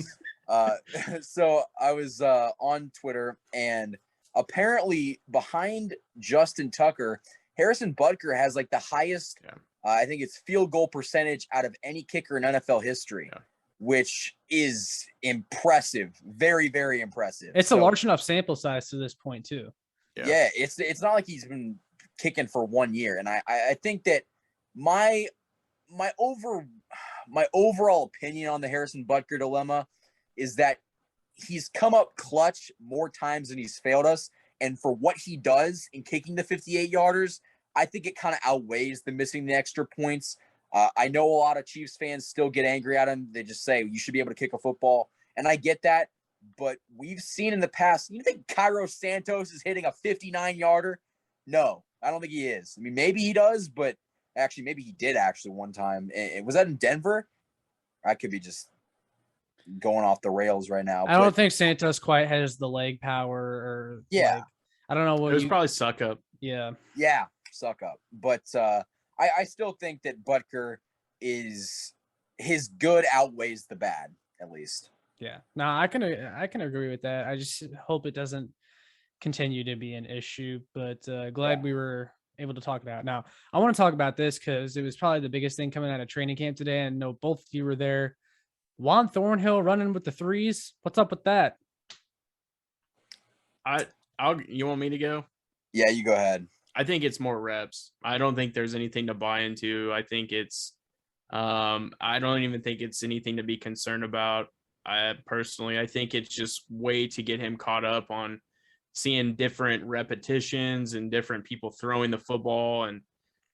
so I was on Twitter, and apparently behind Justin Tucker, Harrison Butker has like the highest. Yeah. I think it's field goal percentage out of any kicker in NFL history, which is impressive. Very, very impressive. It's a large enough sample size to this point too. Yeah, it's not like he's been kicking for 1 year. And I think that my overall opinion on the Harrison Butker dilemma is that he's come up clutch more times than he's failed us. And for what he does in kicking the 58-yarders, I think it kind of outweighs the missing the extra points. I know a lot of Chiefs fans still get angry at him. They just say, you should be able to kick a football. And I get that. But we've seen in the past, you think Cairo Santos is hitting a 59-yarder? No, I don't think he is. I mean, maybe he does, but actually, maybe he did actually one time. Was that in Denver? I could be just going off the rails right now. I don't think Santos quite has the leg power or I don't know what it was probably suck up. Yeah. Suck up. But I still think that Butker is his good outweighs the bad, at least. Yeah. No, I can agree with that. I just hope it doesn't continue to be an issue, but glad we were able to talk about it. Now, I want to talk about this because it was probably the biggest thing coming out of training camp today. And no, both of you were there. Juan Thornhill running with the threes. What's up with that? You want me to go? Yeah, you go ahead. I think it's more reps. I don't think there's anything to buy into. I think it's I don't even think it's anything to be concerned about. Personally, I think it's just way to get him caught up on seeing different repetitions and different people throwing the football. And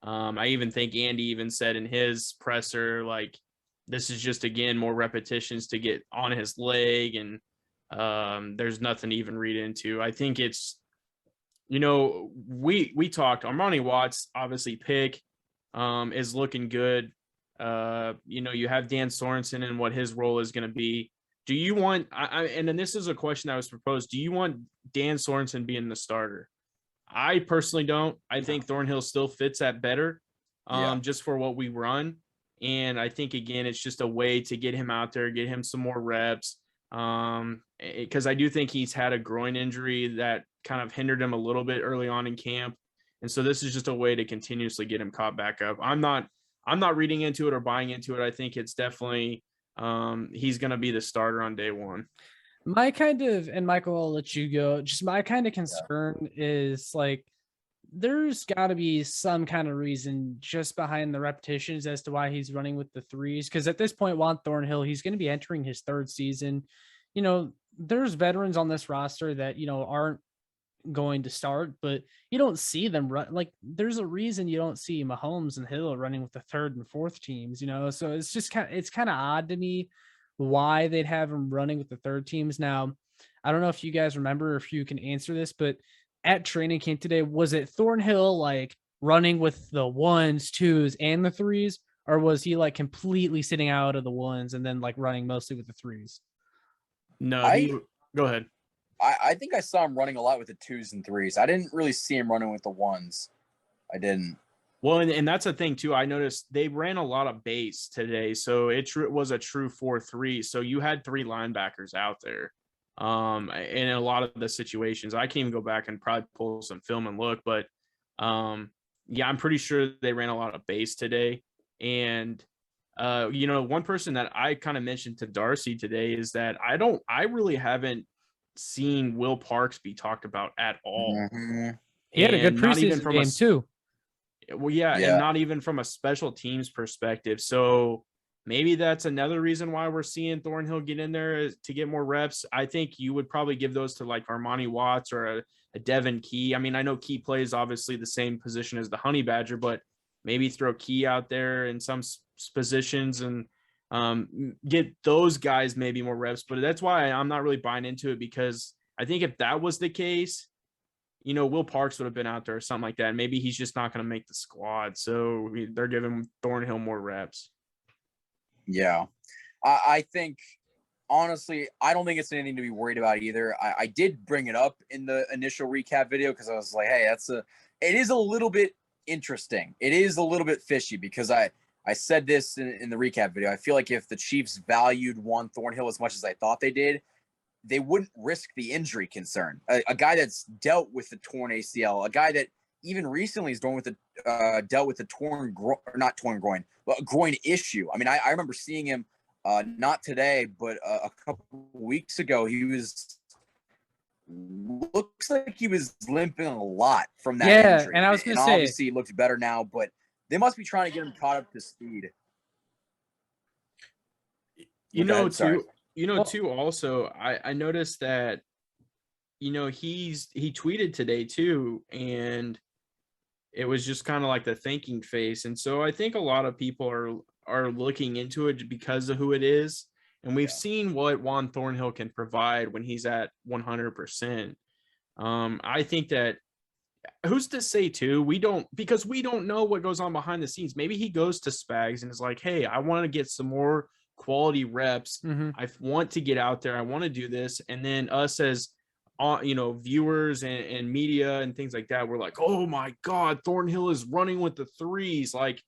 I even think Andy even said in his presser, like, this is just, again, more repetitions to get on his leg. And there's nothing to even read into. I think it's, we talked, Armani Watts, obviously pick is looking good. You have Dan Sorensen and what his role is going to be. Do you want, and then this is a question that was proposed, do you want Dan Sorensen being the starter? I personally don't. I think Thornhill still fits that better just for what we run. And I think, again, it's just a way to get him out there, get him some more reps. Because I do think he's had a groin injury that kind of hindered him a little bit early on in camp. And so this is just a way to continuously get him caught back up. I'm not reading into it or buying into it. I think it's definitely he's going to be the starter on day one. My kind of, and Michael, I'll let you go. Just my kind of concern is like, there's got to be some kind of reason just behind the repetitions as to why he's running with the threes. Because at this point, Juan Thornhill, he's going to be entering his third season. You know, there's veterans on this roster that, you know, aren't going to start, but you don't see them run. Like, there's a reason you don't see Mahomes and Hill running with the third and fourth teams, you know? So it's just it's kind of odd to me why they'd have him running with the third teams. Now, I don't know if you guys remember, if you can answer this, but at training camp today, was it Thornhill like running with the ones, twos, and the threes, or was he like completely sitting out of the ones and then like running mostly with the threes? No, go ahead. I think I saw him running a lot with the twos and threes. I didn't really see him running with the ones. I didn't. Well, and that's the thing too. I noticed they ran a lot of base today, so it was a true 4-3. So you had 3 linebackers out there. In a lot of the situations, I can even go back and probably pull some film and look, but yeah, I'm pretty sure they ran a lot of base today. And you know, one person that I kind of mentioned to Darcy today is that I really haven't seen Will Parks be talked about at all. Mm-hmm. He had a good preseason game too. Well, yeah, and not even from a special teams perspective. So maybe that's another reason why we're seeing Thornhill get in there to get more reps. I think you would probably give those to like Armani Watts or a Devin Key. I mean, I know Key plays obviously the same position as the Honey Badger, but maybe throw Key out there in some positions and get those guys maybe more reps. But that's why I'm not really buying into it, because I think if that was the case, you know, Will Parks would have been out there or something like that. Maybe he's just not going to make the squad. So they're giving Thornhill more reps. Yeah. I think, honestly, I don't think it's anything to be worried about either. I did bring it up in the initial recap video because I was like, hey, it is a little bit interesting. It is a little bit fishy because I said this in the recap video. I feel like if the Chiefs valued Juan Thornhill as much as I thought they did, they wouldn't risk the injury concern. A guy that's dealt with the torn ACL, a guy that even recently is dealt with the groin issue. I mean, I remember seeing him not today, but a couple weeks ago. Looks like he was limping a lot from that injury. And I was going to say, obviously he looks better now, but they must be trying to get him caught up to speed. Also, I noticed that, you know, he tweeted today too, and it was just kind of like the thinking face. And so I think a lot of people are looking into it because of who it is. And we've seen what Juan Thornhill can provide when he's at 100%. I think that, who's to say too, because we don't know what goes on behind the scenes. Maybe he goes to Spags and is like, hey, I want to get some more quality reps. Mm-hmm. I want to get out there. I want to do this. And then us as, you know, viewers and media and things like that, we're like, oh my God, Thornhill is running with the threes. Like,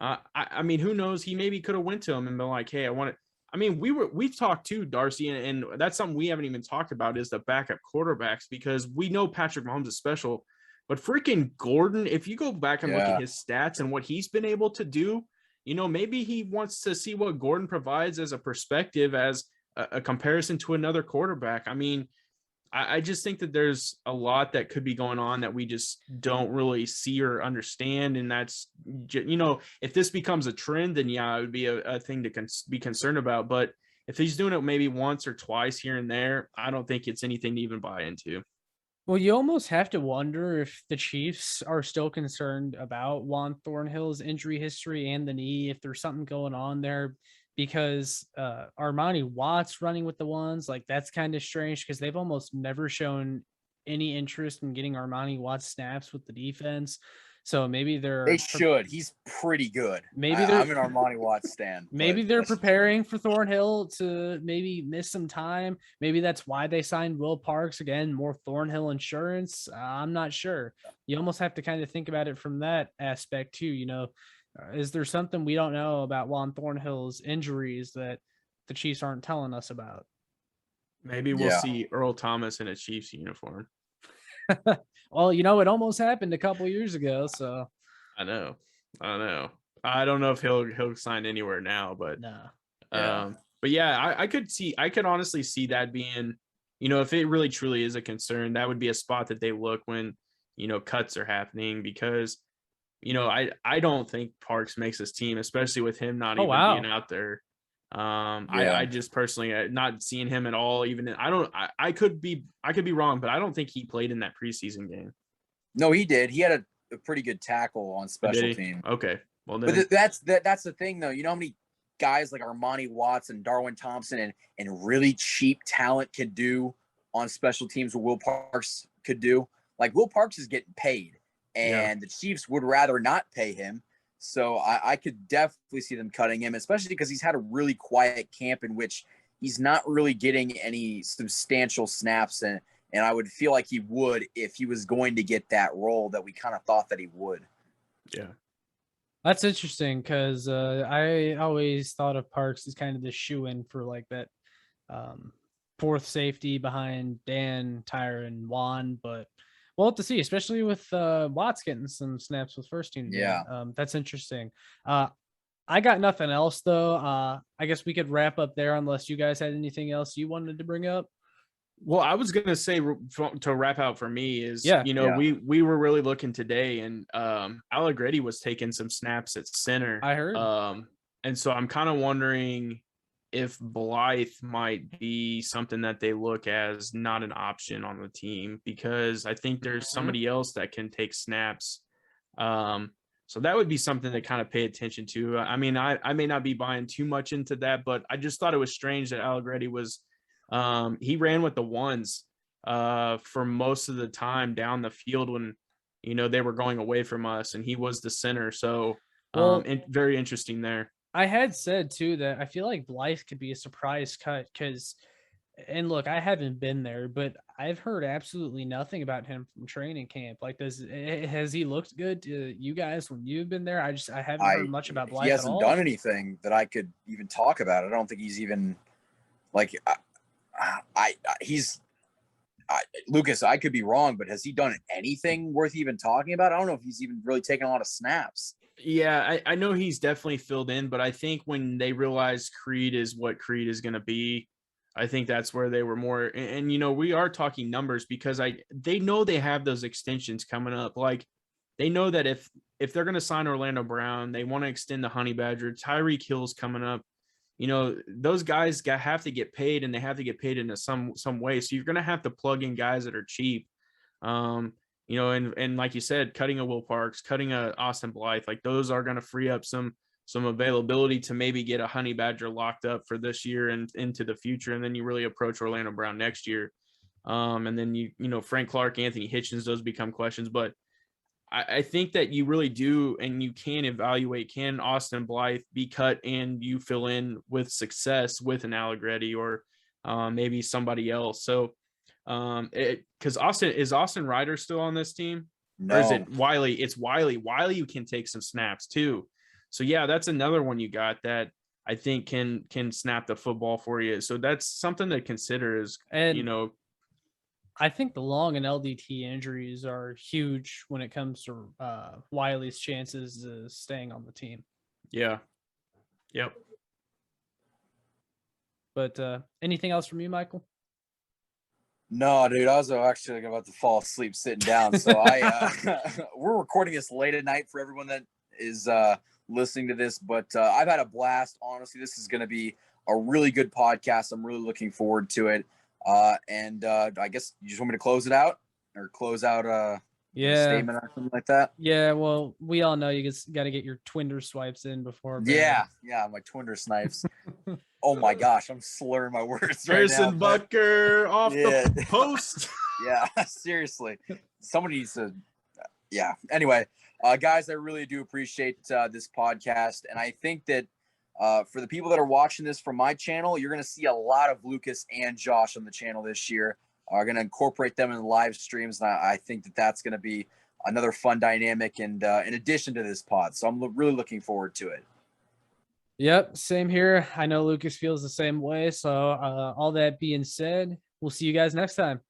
I mean, who knows? He maybe could have went to him and been like, hey, I want to. I mean, we've talked to Darcy, and that's something we haven't even talked about is the backup quarterbacks, because we know Patrick Mahomes is special, but freaking Gordon, if you go back and look at his stats and what he's been able to do, you know, maybe he wants to see what Gordon provides as a perspective, as a comparison to another quarterback. I mean, I just think that there's a lot that could be going on that we just don't really see or understand. And that's, you know, if this becomes a trend, then yeah, it would be a thing to be concerned about. But if he's doing it maybe once or twice here and there, I don't think it's anything to even buy into. Well, you almost have to wonder if the Chiefs are still concerned about Juan Thornhill's injury history and the knee, if there's something going on there, because Armani Watts running with the ones, like, that's kind of strange because they've almost never shown any interest in getting Armani Watts snaps with the defense. So maybe they should. He's pretty good. Maybe I'm an Armani Watts stan. Maybe they're preparing for Thornhill to maybe miss some time. Maybe that's why they signed Will Parks again, more Thornhill insurance. I'm not sure. You almost have to kind of think about it from that aspect too. You know, is there something we don't know about Juan Thornhill's injuries that the Chiefs aren't telling us about? Maybe we'll see Earl Thomas in a Chiefs uniform. Well, you know, it almost happened a couple years ago, so I know. I don't know if he'll sign anywhere now, but no. But yeah, I could honestly see that being, if it really truly is a concern, that would be a spot that they look when, cuts are happening, because, I don't think Parks makes this team, especially with him not even being out there. I just personally not seeing him at all. Even I could be wrong, but I don't think he played in that preseason game. No, he did. He had a pretty good tackle on special team. Okay, well then, but that's the thing though. You know how many guys like Armani Watts and Darwin Thompson and really cheap talent could do on special teams what Will Parks could do? Like, Will Parks is getting paid, and the Chiefs would rather not pay him. So I could definitely see them cutting him, especially because he's had a really quiet camp in which he's not really getting any substantial snaps. And I would feel like he would if he was going to get that role that we kind of thought that he would. Yeah. That's interesting, because I always thought of Parks as kind of the shoe-in for like that fourth safety behind Dan, Tyron, Juan, but we'll have to see, especially with Watts getting some snaps with first team. Yeah. That's interesting. I got nothing else, though. I guess we could wrap up there unless you guys had anything else you wanted to bring up. Well, I was going to say to wrap out for me is, we were really looking today, and Allegretti was taking some snaps at center. I heard. And so I'm kind of wondering if Blythe might be something that they look as not an option on the team, because I think there's somebody else that can take snaps. So that would be something to kind of pay attention to. I mean, I may not be buying too much into that, but I just thought it was strange that Allegretti was he ran with the ones for most of the time down the field when, they were going away from us, and he was the center. So very interesting there. I had said too that I feel like Blythe could be a surprise cut, because, and look, I haven't been there, but I've heard absolutely nothing about him from training camp. Like, has he looked good to you guys when you've been there? I haven't heard much about Blythe. He hasn't done anything that I could even talk about. I don't think he's even like Lucas, I could be wrong, but has he done anything worth even talking about? I don't know if he's even really taken a lot of snaps. Yeah, I know he's definitely filled in, but I think when they realized Creed is what Creed is going to be, I think that's where they were more. And we are talking numbers, because they know they have those extensions coming up. Like, they know that if they're going to sign Orlando Brown, they want to extend the Honey Badger. Tyreek Hill's coming up. Those guys have to get paid, and they have to get paid into some way. So you're going to have to plug in guys that are cheap. And like you said, cutting a Will Parks, cutting a Austin Blythe, like, those are going to free up some availability to maybe get a Honey Badger locked up for this year and into the future. And then you really approach Orlando Brown next year. And then, Frank Clark, Anthony Hitchens, those become questions. But I think that you really do, and you can evaluate, can Austin Blythe be cut and you fill in with success with an Allegretti or maybe somebody else. So because Austin Ryder still on this team? No. Or is it Wiley? It's Wiley. Wiley, you can take some snaps too. So yeah, that's another one you got that I think can snap the football for you. So that's something to consider is, I think the long and LDT injuries are huge when it comes to Wiley's chances of staying on the team. Yeah. Yep. But anything else from you, Michael? No, dude, I was actually about to fall asleep sitting down. So we're recording this late at night for everyone that is listening to this, but I've had a blast. Honestly, this is going to be a really good podcast. I'm really looking forward to it. And I guess you just want me to close it out or close out a statement or something like that? Yeah, well, we all know you just got to get your Twinder swipes in before bed. Yeah, my Twinder snipes. Oh my gosh, I'm slurring my words right Harrison now. Butker off the post. Yeah, seriously. Somebody needs to Anyway, guys, I really do appreciate this podcast, and I think that for the people that are watching this from my channel, you're going to see a lot of Lucas and Josh on the channel this year. Are going to incorporate them in the live streams, and I think that that's going to be another fun dynamic and in addition to this pod. So I'm really looking forward to it. Yep, same here. I know Lucas feels the same way. So all that being said, we'll see you guys next time.